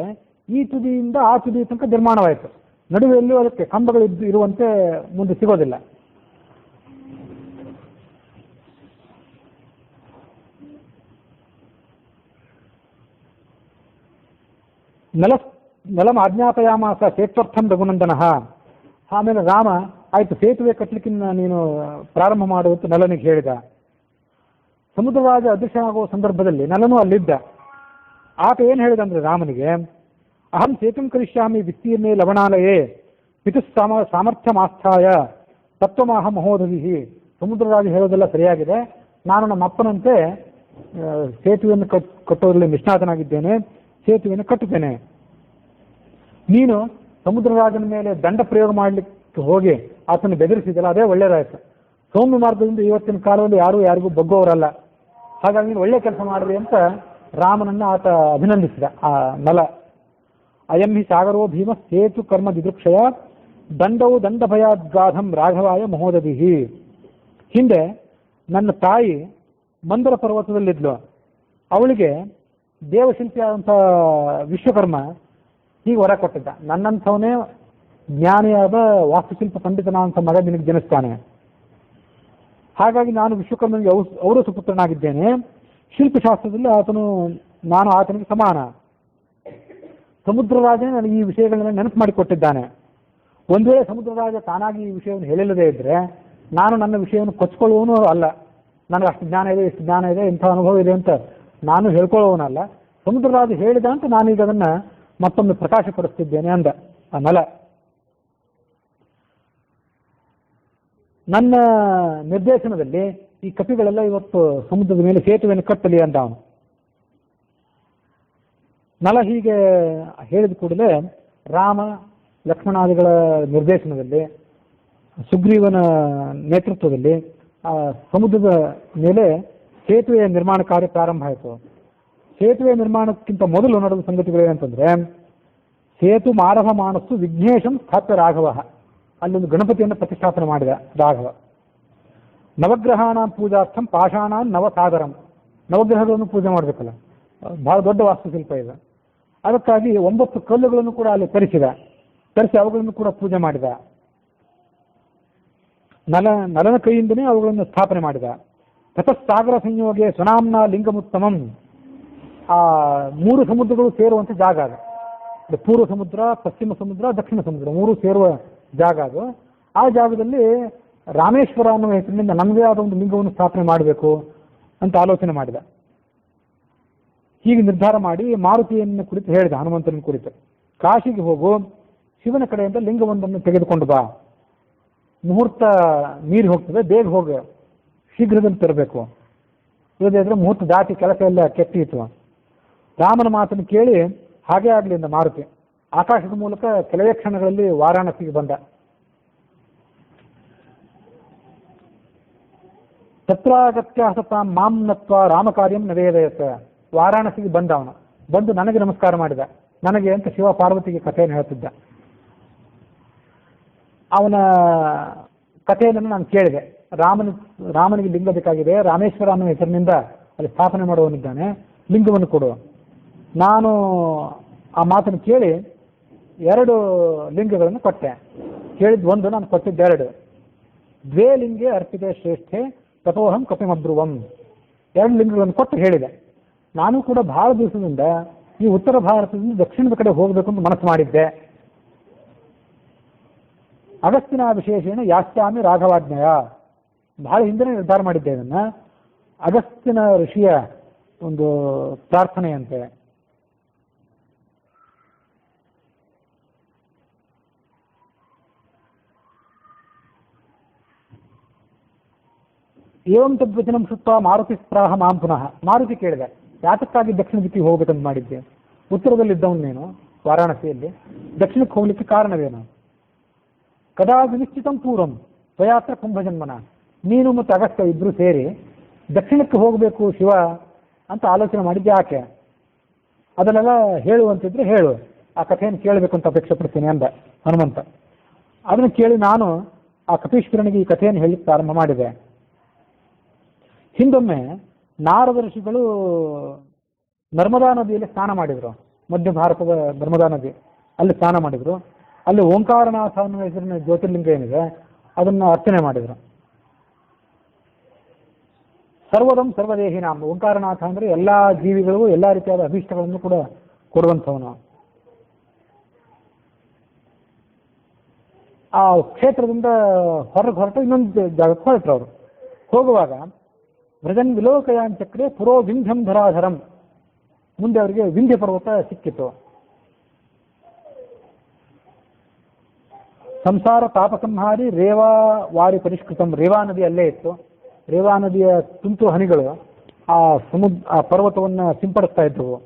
ಈ ತುದಿಯಿಂದ ಆ ತುದಿ ತನಕ ನಿರ್ಮಾಣವಾಯಿತು. ನಡುವೆಯಲ್ಲೂ ಅದಕ್ಕೆ ಕಂಬಗಳು ಇರುವಂತೆ ಮುಂದೆ ಸಿಗೋದಿಲ್ಲ. ನಲಂ ಆಜ್ಞಾಪಯಾಮಾಸ ಸೇತ್ವರ್ಥಂ ರಘುನಂದನ. ಆಮೇಲೆ ರಾಮ ಆಯ್ತು ಸೇತುವೆ ಕಟ್ಟಲಿಕ್ಕೆ ನೀನು ಪ್ರಾರಂಭ ಮಾಡುವಂತ ನಲನಿಗೆ ಹೇಳಿದ. ಸಮುದ್ರರಾಜ ಅದೃಶ್ಯನಾಗುವ ಸಂದರ್ಭದಲ್ಲಿ ನಲನು ಅಲ್ಲಿದ್ದ. ಆತ ಏನು ಹೇಳಿದ ಅಂದ್ರೆ ರಾಮನಿಗೆ, ಅಹಂ ಸೇತುಂ ಕರಿಷ್ಯಾಮಿ ವಿಸ್ತೀರ್ಣೆ ಲವಣಾಲಯೇ ಪಿತು ಸಾಮರ್ಥ್ಯಮಾಸ್ಥಾಯ ತತ್ವಮಾಹ ಮಹೋದಧಿ. ಸಮುದ್ರರಾಜ ಹೇಳೋದೆಲ್ಲ ಸರಿಯಾಗಿದೆ. ನಾನು ನಮ್ಮ ಅಪ್ಪನಂತೆ ಸೇತುವೆಯನ್ನು ಕಟ್ಟೋದ್ರಲ್ಲಿ ನಿಷ್ಣಾತನಾಗಿದ್ದೇನೆ, ಸೇತುವೆಯನ್ನು ಕಟ್ಟುತ್ತೇನೆ. ನೀನು ಸಮುದ್ರರಾಜನ ಮೇಲೆ ದಂಡ ಪ್ರಯೋಗ ಮಾಡಲಿಕ್ಕೆ ಹೋಗಿ ಆತನ ಬೆದರಿಸಿದಲ್ಲ, ಅದೇ ಒಳ್ಳೇದಾಯ್ತು. ಸೌಮ್ಯ ಮಾರ್ಗದಿಂದ ಇವತ್ತಿನ ಕಾಲದಲ್ಲಿ ಯಾರಿಗೂ ಬಗ್ಗೋವರಲ್ಲ. ಹಾಗಾಗಿ ನೀನು ಒಳ್ಳೆ ಕೆಲಸ ಮಾಡಿದೆ ಅಂತ ರಾಮನನ್ನ ಆತ ಅಭಿನಂದಿಸಿದ. ಆ ನಲ ಅಯಂ ಹಿ ಸಾಗರೋ ಭೀಮ ಸೇತು ಕರ್ಮ ದಿದೃಕ್ಷಯ ದಂಡವು ದಂಡ ಭಯಾದ್ಗಾಧಂ ರಾಘವಾಯ ಮಹೋದಧಿಹಿ. ಹಿಂದೆ ನನ್ನ ತಾಯಿ ಮಂದರ ಪರ್ವತದಲ್ಲಿದ್ಲು. ಅವಳಿಗೆ ದೇವಶಿಲ್ಪಿಯಾದಂಥ ವಿಶ್ವಕರ್ಮ ಹೀಗೆ ಹೊರ ಕೊಟ್ಟಿದ್ದ, ನನ್ನಂಥವನೇ ಜ್ಞಾನಿಯಾದ ವಾಸ್ತುಶಿಲ್ಪ ಪಂಡಿತನಾದಂಥ ಮಗ ನಿನಗೆ ಜನಿಸ್ತಾನೆ. ಹಾಗಾಗಿ ನಾನು ವಿಶ್ವಕರ್ಮನಿಗೆ ಔರ ಸುಪುತ್ರನಾಗಿದ್ದೇನೆ. ಶಿಲ್ಪಶಾಸ್ತ್ರದಲ್ಲಿ ನಾನು ಆತನಿಗೆ ಸಮಾನ. ಸಮುದ್ರರಾಜನೇ ನನಗೆ ಈ ವಿಷಯಗಳನ್ನ ನೆನಪು ಮಾಡಿಕೊಟ್ಟಿದ್ದಾನೆ. ಒಂದು ವೇಳೆ ಸಮುದ್ರರಾಜ ತಾನಾಗಿ ಈ ವಿಷಯವನ್ನು ಹೇಳಿಲ್ಲದೇ ಇದ್ರೆ ನಾನು ನನ್ನ ವಿಷಯವನ್ನು ಕೊಚ್ಕೊಳ್ಳುವನು ಅಲ್ಲ. ನನಗೆ ಅಷ್ಟು ಜ್ಞಾನ ಇದೆ, ಇಷ್ಟು ಜ್ಞಾನ ಇದೆ, ಇಂಥ ಅನುಭವ ಇದೆ ಅಂತ ನಾನು ಹೇಳ್ಕೊಳ್ಳೋವನಲ್ಲ. ಸಮುದ್ರರಾಜ ಹೇಳಿದ ಅಂತ ನಾನೀಗ ಅದನ್ನು ಮತ್ತೊಮ್ಮೆ ಪ್ರಕಾಶಪಡಿಸ್ತಿದ್ದೇನೆ ಅಂದ ಆ ನಲ. ನನ್ನ ನಿರ್ದೇಶನದಲ್ಲಿ ಈ ಕಪಿಗಳೆಲ್ಲ ಇವತ್ತು ಸಮುದ್ರದ ಮೇಲೆ ಸೇತುವೆಯನ್ನು ಕಟ್ಟಲಿ ಅಂತ ಅವನು. ನಲ ಹೀಗೆ ಹೇಳಿದ ಕೂಡಲೇ ರಾಮ ಲಕ್ಷ್ಮಣಾದಿಗಳ ನಿರ್ದೇಶನದಲ್ಲಿ, ಸುಗ್ರೀವನ ನೇತೃತ್ವದಲ್ಲಿ ಆ ಸಮುದ್ರದ ಮೇಲೆ ಸೇತುವೆಯ ನಿರ್ಮಾಣ ಕಾರ್ಯ ಪ್ರಾರಂಭ ಆಯಿತು. ಸೇತುವೆ ನಿರ್ಮಾಣಕ್ಕಿಂತ ಮೊದಲು ನಡೆದ ಸಂಗತಿಗಳು ಏನಂತಂದ್ರೆ, ಸೇತು ಮಾರಭ ಮಾನಸ್ಸು ವಿಘ್ನೇಶಂ ಸ್ಥಾಪ್ಯ ರಾಘವ, ಅಲ್ಲೊಂದು ಗಣಪತಿಯನ್ನು ಪ್ರತಿಷ್ಠಾಪನೆ ಮಾಡಿದ ರಾಘವ. ನವಗ್ರಹಾಣ ಪೂಜಾರ್ಥಂ ಪಾಷಾಣ ನವಸಾಗರಂ, ನವಗ್ರಹಗಳನ್ನು ಪೂಜೆ ಮಾಡಬೇಕಲ್ಲ, ಬಹಳ ದೊಡ್ಡ ವಾಸ್ತುಶಿಲ್ಪ ಇದೆ. ಅದಕ್ಕಾಗಿ 9 ಕಲ್ಲುಗಳನ್ನು ಕೂಡ ಅಲ್ಲಿ ತರಿಸಿ ಅವುಗಳನ್ನು ಕೂಡ ಪೂಜೆ ಮಾಡಿದ. ನಲನ ಕೈಯಿಂದನೇ ಅವುಗಳನ್ನು ಸ್ಥಾಪನೆ ಮಾಡಿದ. ತತಸ್ಸಾಗರ ಸಂಯೋಗೆ ಸುನಾಮ್ನ ಲಿಂಗಮುತ್ತಮಂ, ಆ 3 ಸಮುದ್ರಗಳು ಸೇರುವಂಥ ಜಾಗ ಅದು. ಪೂರ್ವ ಸಮುದ್ರ, ಪಶ್ಚಿಮ ಸಮುದ್ರ, ದಕ್ಷಿಣ ಸಮುದ್ರ 3 ಸೇರುವ ಜಾಗ ಅದು. ಆ ಜಾಗದಲ್ಲಿ ರಾಮೇಶ್ವರ ಅನ್ನುವ ಹೆಸರಿನಿಂದ ನಮ್ಮದೇ ಆದ ಒಂದು ಲಿಂಗವನ್ನು ಸ್ಥಾಪನೆ ಮಾಡಬೇಕು ಅಂತ ಆಲೋಚನೆ ಮಾಡಿದ. ಹೀಗೆ ನಿರ್ಧಾರ ಮಾಡಿ ಮಾರುತಿಯನ್ನು ಕುರಿತು ಹೇಳಿದ, ಹನುಮಂತನ ಕುರಿತು, ಕಾಶಿಗೆ ಹೋಗು, ಶಿವನ ಕಡೆಯಿಂದ ಲಿಂಗವೊಂದನ್ನು ತೆಗೆದುಕೊಂಡು ಬಾ, ಮುಹೂರ್ತ ಮೀರಿ ಹೋಗ್ತದೆ, ಬೇಗ ಹೋಗ, ಶೀಘ್ರದಲ್ಲಿ ತರಬೇಕು, ಇಲ್ಲದಿದ್ರೆ ಮುಹೂರ್ತ ದಾಟಿ ಕೆಲಸ ಎಲ್ಲ ಕೆಟ್ಟಿತ್ತು. ರಾಮನ ಮಾತನ್ನು ಕೇಳಿ ಹಾಗೇ ಆಗಲಿ ಎಂದ ಮಾರುತಿ. ಆಕಾಶದ ಮೂಲಕ ಕೆಲವೇ ಕ್ಷಣಗಳಲ್ಲಿ ವಾರಾಣಸಿಗೆ ಬಂದ. ತತ್ರಾಗತ್ಯ ಸತ ಮಾಂ ನತ್ವ ರಾಮಕಾರ್ಯಂ ನವೇದಯತ, ವಾರಾಣಸಿಗೆ ಬಂದ ಅವನು. ಬಂದು ನನಗೆ ನಮಸ್ಕಾರ ಮಾಡಿದ. ನನಗೆ ಅಂತ ಶಿವ ಪಾರ್ವತಿಗೆ ಕಥೆಯನ್ನು ಹೇಳ್ತಿದ್ದ. ಅವನ ಕಥೆಯನ್ನು ನಾನು ಕೇಳಿದೆ. ರಾಮನಿಗೆ ಲಿಂಗ ಬೇಕಾಗಿದೆ, ರಾಮೇಶ್ವರ ಅನ್ನೋ ಹೆಸರಿನಿಂದ ಅಲ್ಲಿ ಸ್ಥಾಪನೆ ಮಾಡುವವನಿದ್ದಾನೆ, ಲಿಂಗವನ್ನು ಕೊಡು. ನಾನು ಆ ಮಾತನ್ನು ಕೇಳಿ 2 ಲಿಂಗಗಳನ್ನು ಕೊಟ್ಟೆ. ಕೇಳಿದ್ 1, ನಾನು ಕೊಟ್ಟಿದ್ದ 2. 2 ಲಿಂಗೆ ಅರ್ಪಿತೆ ಶ್ರೇಷ್ಠೆ ತಥೋಹಂ ಕಪಿಮಬ್ರುವಂ, 2 ಲಿಂಗಗಳನ್ನು ಕೊಟ್ಟು ಹೇಳಿದೆ. ನಾನು ಕೂಡ ಬಹಳ ದಿವಸದಿಂದ ಈ ಉತ್ತರ ಭಾರತದಿಂದ ದಕ್ಷಿಣದ ಕಡೆ ಹೋಗಬೇಕು ಅಂತ ಮನಸ್ಸು ಮಾಡಿದ್ದೆ. ಅಗಸ್ತ್ಯನ ವಿಶೇಷೇಣ ಯಾಸ್ಯಾಮಿ ರಾಘವಾಜ್ಞೆಯ, ಬಹಳ ಹಿಂದೆ ನಿರ್ಧಾರ ಮಾಡಿದ್ದೆ. ಇದನ್ನ ಅಗಸ್ತ್ಯನ ಋಷಿಯ ಒಂದು ಪ್ರಾರ್ಥನೆಯಂತೆ. ಏವಂ ತದ್ವಚನಂ ಶುತ್ವ ಮಾರುತಿ ಸ್ಪ್ರಾಹ ಮಾಂ ಪುನಃ, ಮಾರುತಿ ಕೇಳಿದೆ, ಯಾತಕ್ಕಾಗಿ ದಕ್ಷಿಣ ದಿಕ್ಕಿಗೆ ಹೋಗ್ಬೇಕಂತ ಮಾಡಿದ್ದೆ? ಉತ್ತರದಲ್ಲಿದ್ದವನು ನೀನು ವಾರಾಣಸಿಯಲ್ಲಿ, ದಕ್ಷಿಣಕ್ಕೆ ಹೋಗ್ಲಿಕ್ಕೆ ಕಾರಣವೇನು? ಕದಾ ವಿನಿಶ್ಚಿತಂ ಪೂರ್ವಂ ತ್ವಯಾತ್ರ ಕುಂಭಜನ್ಮನ, ನೀನು ಮತ್ತು ಅಗಸ್ತ್ಯ ಇಬ್ರು ಸೇರಿ ದಕ್ಷಿಣಕ್ಕೆ ಹೋಗಬೇಕು ಶಿವ ಅಂತ ಆಲೋಚನೆ ಮಾಡಿದ್ದೆ ಯಾಕೆ? ಅದನ್ನೆಲ್ಲ ಹೇಳುವಂತಿದ್ರೆ ಹೇಳು, ಆ ಕಥೆಯನ್ನು ಕೇಳಬೇಕು ಅಂತ ಅಪೇಕ್ಷೆ ಪಡ್ತೀನಿ ಅಂದ ಹನುಮಂತ. ಅದನ್ನು ಕೇಳಿ ನಾನು ಆ ಕಪೀಶ್ವರನಿಗೆ ಈ ಕಥೆಯನ್ನು ಹೇಳಲಿಕ್ಕೆ ಪ್ರಾರಂಭ ಮಾಡಿದೆ. ಹಿಂದೊಮ್ಮೆ ನಾರದ ಋಷಿಗಳು ನರ್ಮದಾ ನದಿಯಲ್ಲಿ ಸ್ನಾನ ಮಾಡಿದರು. ಮಧ್ಯ ಭಾರತದ ನರ್ಮದಾ ನದಿ, ಅಲ್ಲಿ ಸ್ನಾನ ಮಾಡಿದರು. ಅಲ್ಲಿ ಓಂಕಾರನಾಥ ಅನ್ನುವ ಹೆಸರಿನ ಜ್ಯೋತಿರ್ಲಿಂಗ ಏನಿದೆ ಅದನ್ನು ಅರ್ಚನೆ ಮಾಡಿದರು. ಸರ್ವದಂ ಸರ್ವದೇಹಿನಾಂ, ಓಂಕಾರನಾಥ ಅಂದರೆ ಎಲ್ಲ ಜೀವಿಗಳಿಗೂ ಎಲ್ಲ ರೀತಿಯಾದ ಅಭೀಷ್ಟಗಳನ್ನು ಕೂಡ ಕೊಡುವಂಥವನು. ಆ ಕ್ಷೇತ್ರದಿಂದ ಹೊರಟು ಇನ್ನೊಂದು ಜಾಗಕ್ಕೆ ಹೊರಟರು. ಅವರು ಹೋಗುವಾಗ ವ್ರಜನ್ ವಿಲೋಕಯಾನ್ ಚಕ್ರೆ ಪುರೋ ವಿಂಧ್ಯಂ ಧರಾಧರಂ, ಮುಂದೆ ಅವರಿಗೆ ವಿಂಧ್ಯ ಪರ್ವತ ಸಿಕ್ಕಿತು. ಸಂಸಾರ ತಾಪ ಸಂಹಾರಿ ರೇವಾ ವಾರಿ ಪರಿಷ್ಕೃತಂ, ರೇವಾ ನದಿ ಅಲ್ಲೇ ಇತ್ತು. ರೇವಾ ನದಿಯ ತುಂತು ಹನಿಗಳು ಆ ಪರ್ವತವನ್ನು ಸಿಂಪಡಿಸ್ತಾ ಇದ್ದವು.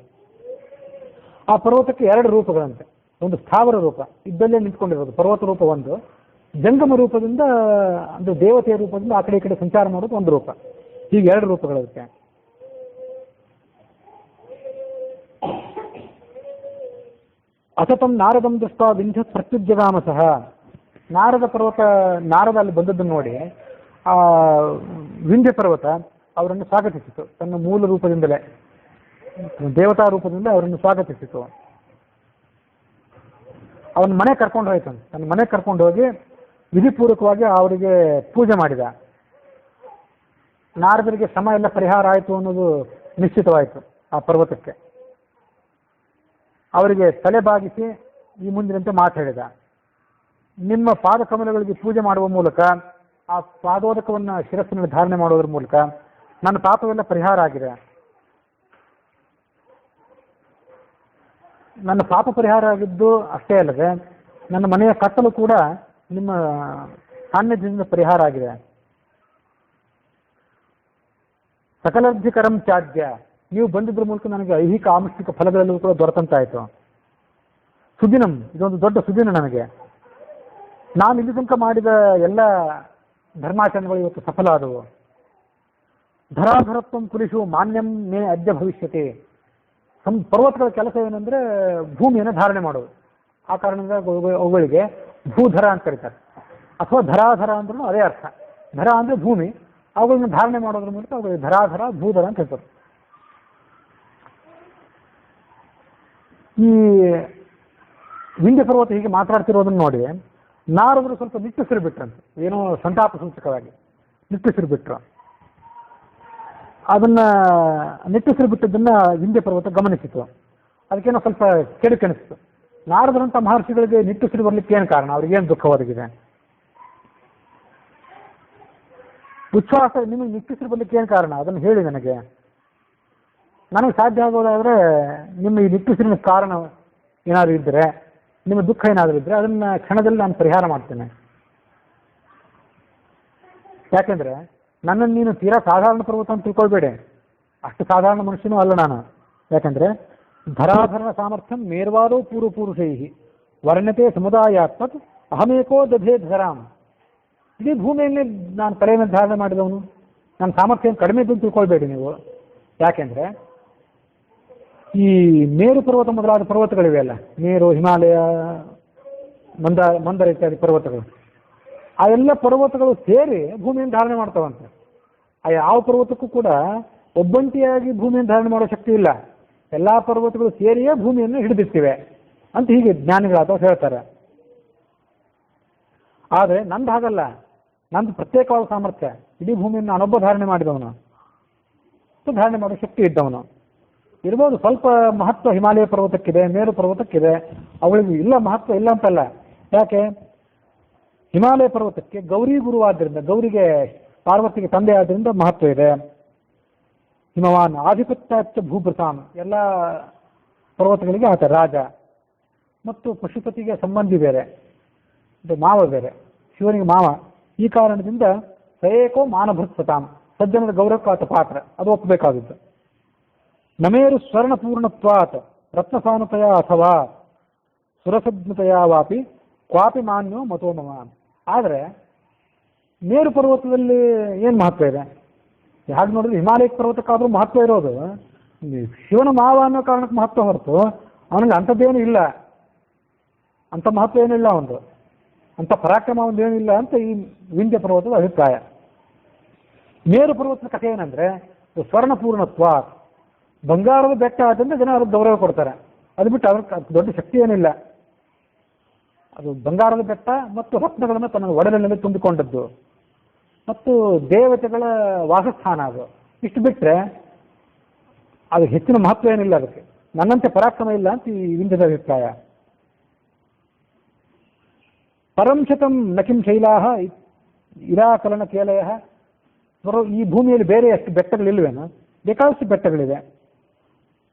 ಆ ಪರ್ವತಕ್ಕೆ 2 ರೂಪಗಳಂತೆ. ಒಂದು ಸ್ಥಾವರ ರೂಪ, ಇದ್ದಲ್ಲೇ ನಿಂತ್ಕೊಂಡಿರೋದು ಪರ್ವತ ರೂಪ ಒಂದು, ಜಂಗಮ ರೂಪದಿಂದ ಅಂದ್ರೆ ದೇವತೆಯ ರೂಪದಿಂದ ಆ ಕಡೆ ಈ ಕಡೆ ಸಂಚಾರ ಮಾಡೋದು ಒಂದು ರೂಪ. ಹೀಗೆ 2 ರೂಪಗಳದಕ್ಕೆ. ಅಸತಂ ನಾರದಂ ದೃಷ್ಟ ವಿಂಧ್ಯ ಪ್ರತ್ಯುಜ್ಜಗಾಮ ಸಹ, ನಾರದ ಅಲ್ಲಿ ಬಂದದ್ದನ್ನು ನೋಡಿ ಆ ವಿಂಧ್ಯ ಪರ್ವತ ಅವರನ್ನು ಸ್ವಾಗತಿಸಿತು. ತನ್ನ ಮೂಲ ರೂಪದಿಂದಲೇ, ದೇವತಾ ರೂಪದಿಂದ ಅವರನ್ನು ಸ್ವಾಗತಿಸಿತು. ಅವನ ಮನೆ ಕರ್ಕೊಂಡು ಹೋಯ್ತು. ತನ್ನ ಮನೆ ಕರ್ಕೊಂಡು ಹೋಗಿ ವಿಧಿಪೂರ್ವಕವಾಗಿ ಅವರಿಗೆ ಪೂಜೆ ಮಾಡಿದ. ನಾರದರಿಗೆ ಶ್ರಮ ಎಲ್ಲ ಪರಿಹಾರ ಆಯಿತು ಅನ್ನೋದು ನಿಶ್ಚಿತವಾಯಿತು. ಆ ಪರ್ವತಕ್ಕೆ ಅವರಿಗೆ ತಲೆ ಬಾಗಿಸಿ ಈ ಮುಂದಿನಂತೆ ಮಾತಾಡಿದ. ನಿಮ್ಮ ಪಾದಕಮಲಗಳಿಗೆ ಪೂಜೆ ಮಾಡುವ ಮೂಲಕ, ಆ ಪಾದೋದಕವನ್ನು ಶಿರಸ್ಸಿನಲ್ಲಿ ಧಾರಣೆ ಮಾಡೋದ್ರ ಮೂಲಕ ನನ್ನ ಪಾಪವೆಲ್ಲ ಪರಿಹಾರ ಆಗಿದೆ. ನನ್ನ ಪಾಪ ಪರಿಹಾರ ಆಗಿದ್ದು ಅಷ್ಟೇ ಅಲ್ಲದೆ ನನ್ನ ಮನೆಯ ಕತ್ತಲು ಕೂಡ ನಿಮ್ಮ ಸಾನ್ನಿಧ್ಯದಿಂದ ಪರಿಹಾರ ಆಗಿದೆ. ಸಕಲರ್ಧಿಕರಂ ತ್ಯಾಜ್ಯ, ನೀವು ಬಂದಿದ್ರ ಮೂಲಕ ನನಗೆ ಐಹಿಕ ಆಮುಷ್ಟಿಕ ಫಲಗಳೆಲ್ಲವೂ ಕೂಡ ದೊರೆತಂತಾಯಿತು. ಸುದಿನಂ, ಇದೊಂದು ದೊಡ್ಡ ಸುದಿನ ನನಗೆ. ನಾನು ಇಲ್ಲಿ ತನಕ ಮಾಡಿದ ಎಲ್ಲ ಧರ್ಮಾಚರಣೆಗಳು ಇವತ್ತು ಸಫಲ ಆದವು. ಧರಾಧರತ್ವಂ ಕುಲಿಶು ಮಾನ್ಯಂ ಮೇ ಅದ್ಯ ಭವಿಷ್ಯತೆ. ಪರ್ವತಗಳ ಕೆಲಸ ಏನಂದ್ರೆ ಭೂಮಿಯನ್ನು ಧಾರಣೆ ಮಾಡೋದು. ಆ ಕಾರಣದಿಂದ ಅವುಗಳಿಗೆ ಭೂಧರ ಅಂತ ಕರೀತಾರೆ, ಅಥವಾ ಧರಾಧರ ಅಂದ್ರೂ ಅದೇ ಅರ್ಥ. ಧರ ಅಂದ್ರೆ ಭೂಮಿ, ಅವುಗಳನ್ನ ಧಾರಣೆ ಮಾಡೋದ್ರ ಮೂಲಕ ಅವುಗಳಿಗೆ ಧರಾಧರ ಭೂಧರ ಅಂತ ಹೇಳ್ತಾರೆ. ಈ ವಿಂಧ್ಯ ಪರ್ವತ ಹೀಗೆ ಮಾತಾಡ್ತಿರೋದನ್ನ ನೋಡಿ ನಾರದರು ಸ್ವಲ್ಪ ನಿಟ್ಟುಸಿರು ಬಿಟ್ರಂತೆ, ಏನೋ ಸಂತಾಪ ಸೂಚಕವಾಗಿ ನಿಟ್ಟುಸಿರು ಬಿಟ್ರು. ಅದನ್ನ ನಿಟ್ಟುಸಿರು ಬಿಟ್ಟದನ್ನ ವಿಂಧ್ಯ ಪರ್ವತ ಗಮನಿಸಿತು. ಅದಕ್ಕೇನೋ ಸ್ವಲ್ಪ ಕೆಡುಕೆನಿಸ್ತು. ನಾರದರಂಥ ಮಹರ್ಷಿಗಳಿಗೆ ನಿಟ್ಟುಸಿರು ಬರ್ಲಿಕ್ಕೆ ಏನು ಕಾರಣ? ಅವ್ರಿಗೇನು ದುಃಖ ಒದಗಿದೆ? ಉಚ್ಛ್ವಾಸ ನಿಮಗೆ ನಿಟ್ಟುಸಿರು ಬರ್ಲಿಕ್ಕೆ ಏನು ಕಾರಣ? ಅದನ್ನು ಹೇಳಿ ನನಗೆ ಸಾಧ್ಯ ಆಗೋದಾದ್ರೆ ನಿಮ್ಮ ಈ ನಿಟ್ಟುಸಿರಿನ ಕಾರಣ ಏನಾದರೂ ಇದ್ದರೆ, ನಿಮ್ಮ ದುಃಖ ಏನಾದರೂ ಇದ್ದರೆ ಅದನ್ನ ಕ್ಷಣದಲ್ಲಿ ನಾನು ಪರಿಹಾರ ಮಾಡ್ತೇನೆ. ಯಾಕೆಂದ್ರೆ ನನ್ನನ್ನು ನೀನು ತೀರಾ ಸಾಧಾರಣ ಪರ್ವತ ಅಂತ ತಿಳ್ಕೊಳ್ಬೇಡಿ, ಅಷ್ಟು ಸಾಧಾರಣ ಮನುಷ್ಯನೂ ಅಲ್ಲ ನಾನು. ಯಾಕಂದ್ರೆ ಧರಾಧರಣ ಸಾಮರ್ಥ್ಯಂ ಮೇರ್ವಾದೋ ಪೂರ್ವಪುರುಷೈ ವರ್ಣ್ಯತೆ ಸಮುದಾಯಾತ್ಮತ್ ಅಹಮೇಕೋ ದಧೇ ಧರಾಮ್. ಇಡೀ ಭೂಮಿಯಲ್ಲಿ ನಾನು ತಲೆಯನ್ನು ಧಾರಣೆ ಮಾಡಿದವನು, ನನ್ನ ಸಾಮರ್ಥ್ಯ ಕಡಿಮೆ ಅಂತ ತಿಳ್ಕೊಳ್ಬೇಡಿ ನೀವು. ಯಾಕೆಂದ್ರೆ ಈ ಮೇರು ಪರ್ವತ ಮೊದಲಾದ ಪರ್ವತಗಳಿವೆ ಅಲ್ಲ, ಮೇರು, ಹಿಮಾಲಯ, ಮಂದರ ಇತ್ಯಾದಿ ಪರ್ವತಗಳು, ಆ ಎಲ್ಲ ಪರ್ವತಗಳು ಸೇರಿ ಭೂಮಿಯನ್ನು ಧಾರಣೆ ಮಾಡ್ತಾವಂತೆ. ಆ ಯಾವ ಪರ್ವತಕ್ಕೂ ಕೂಡ ಒಬ್ಬಂಟಿಯಾಗಿ ಭೂಮಿಯನ್ನು ಧಾರಣೆ ಮಾಡೋ ಶಕ್ತಿ ಇಲ್ಲ, ಎಲ್ಲ ಪರ್ವತಗಳು ಸೇರಿಯೇ ಭೂಮಿಯನ್ನು ಹಿಡಿದಿರ್ತಿವೆ ಅಂತ ಹೀಗೆ ಜ್ಞಾನಿಗಳಾದವ್ರು ಹೇಳ್ತಾರೆ. ಆದರೆ ನಂದು ಹಾಗಲ್ಲ, ನಂದು ಪ್ರತ್ಯೇಕವಾದ ಸಾಮರ್ಥ್ಯ. ಇಡೀ ಭೂಮಿಯನ್ನು ನಾನೊಬ್ಬ ಧಾರಣೆ ಮಾಡಿದವನು, ಧಾರಣೆ ಮಾಡೋ ಶಕ್ತಿ ಇದ್ದವನು. ಇರ್ಬೋದು ಸ್ವಲ್ಪ ಮಹತ್ವ ಹಿಮಾಲಯ ಪರ್ವತಕ್ಕಿದೆ, ಮೇರು ಪರ್ವತಕ್ಕಿದೆ, ಅವಳಿಗೆ ಇಲ್ಲ ಮಹತ್ವ ಇಲ್ಲ ಅಂತಲ್ಲ. ಯಾಕೆ? ಹಿಮಾಲಯ ಪರ್ವತಕ್ಕೆ ಗೌರಿ ಗುರುವಾದ್ದರಿಂದ, ಗೌರಿಗೆ ಪಾರ್ವತಿಗೆ ತಂದೆ ಆದ್ರಿಂದ ಮಹತ್ವ ಇದೆ. ಹಿಮವಾನ್ ಆಧಿಪತ್ಯ ಭೂಭೃತಾಂ, ಎಲ್ಲ ಪರ್ವತಗಳಿಗೆ ಆತ ರಾಜ. ಮತ್ತು ಪಶುಪತಿಗೆ ಸಂಬಂಧಿ ಬೇರೆ, ಇದು ಮಾವ ಬೇರೆ, ಶಿವನಿಗೆ ಮಾವ. ಈ ಕಾರಣದಿಂದ ಸಯೇಕೋ ಮಾನಭೃತ್ಸತಾಂ, ಸಜ್ಜನದ ಗೌರವಕ್ಕೆ ಆತ ಪಾತ್ರ, ಅದು ಒಪ್ಪಬೇಕಾದದ್ದು. ನಮೇರು ಸ್ವರ್ಣಪೂರ್ಣತ್ವಾತ್ ರತ್ನಸಾನುತೆಯ ಅಥವಾ ಸುರಸಜ್ಞತೆಯ ವಾಪಿ ಕ್ವಾಪಿ ಮಾನ್ಯೋ ಮತೋ ಮಮ. ಆದರೆ ಮೇರು ಪರ್ವತದಲ್ಲಿ ಏನು ಮಹತ್ವ ಇದೆ? ಹಾಗೆ ನೋಡಿದ್ರೆ ಹಿಮಾಲಯ ಪರ್ವತಕ್ಕಾದ್ರೂ ಮಹತ್ವ ಇರೋದು ಶಿವನ ಮಾವ ಅನ್ನೋ ಕಾರಣಕ್ಕೆ ಮಹತ್ವ ಹೊರತು ಅವನಿಗೆ ಅಂಥದ್ದೇನು ಇಲ್ಲ, ಅಂಥ ಮಹತ್ವ ಏನಿಲ್ಲ, ಅವನು ಅಂಥ ಪರಾಕ್ರಮ ಒಂದೇನಿಲ್ಲ ಅಂತ ಈ ವಿಂಧ್ಯ ಪರ್ವತದ ಅಭಿಪ್ರಾಯ. ಮೇರು ಪರ್ವತದ ಕಥೆ ಏನಂದ್ರೆ ಸ್ವರ್ಣಪೂರ್ಣತ್ವ, ಬಂಗಾರದ ಬೆಟ್ಟ ಆದ್ರಿಂದ ಜನ ಅವ್ರಿಗೆ ಗೌರವ ಕೊಡ್ತಾರೆ. ಅದು ಬಿಟ್ಟು ಅವ್ರಿಗೆ ದೊಡ್ಡ ಶಕ್ತಿ ಏನಿಲ್ಲ. ಅದು ಬಂಗಾರದ ಬೆಟ್ಟ ಮತ್ತು ರತ್ನಗಳನ್ನು ತನ್ನ ಒಡಲಿನಲ್ಲಿ ತುಂಬಿಕೊಂಡದ್ದು ಮತ್ತು ದೇವತೆಗಳ ವಾಸಸ್ಥಾನ. ಅದು ಇಷ್ಟು ಬಿಟ್ಟರೆ ಅದು ಹೆಚ್ಚಿನ ಮಹತ್ವ ಏನಿಲ್ಲ, ಅದಕ್ಕೆ ನನ್ನಂತೆ ಪರಾಕ್ರಮ ಇಲ್ಲ ಅಂತ ಈ ವಿಂಧ್ಯದ ಅಭಿಪ್ರಾಯ. ಪರಂಶತಂ ನಕಿಂ ಶೈಲಾಹ ಇರಾಕಲನ ಕೇಲಯ. ಈ ಭೂಮಿಯಲ್ಲಿ ಬೇರೆ ಎಷ್ಟು ಬೆಟ್ಟಗಳಿಲ್ವೇನೋ? ಬೇಕಾದಷ್ಟು ಬೆಟ್ಟಗಳಿವೆ.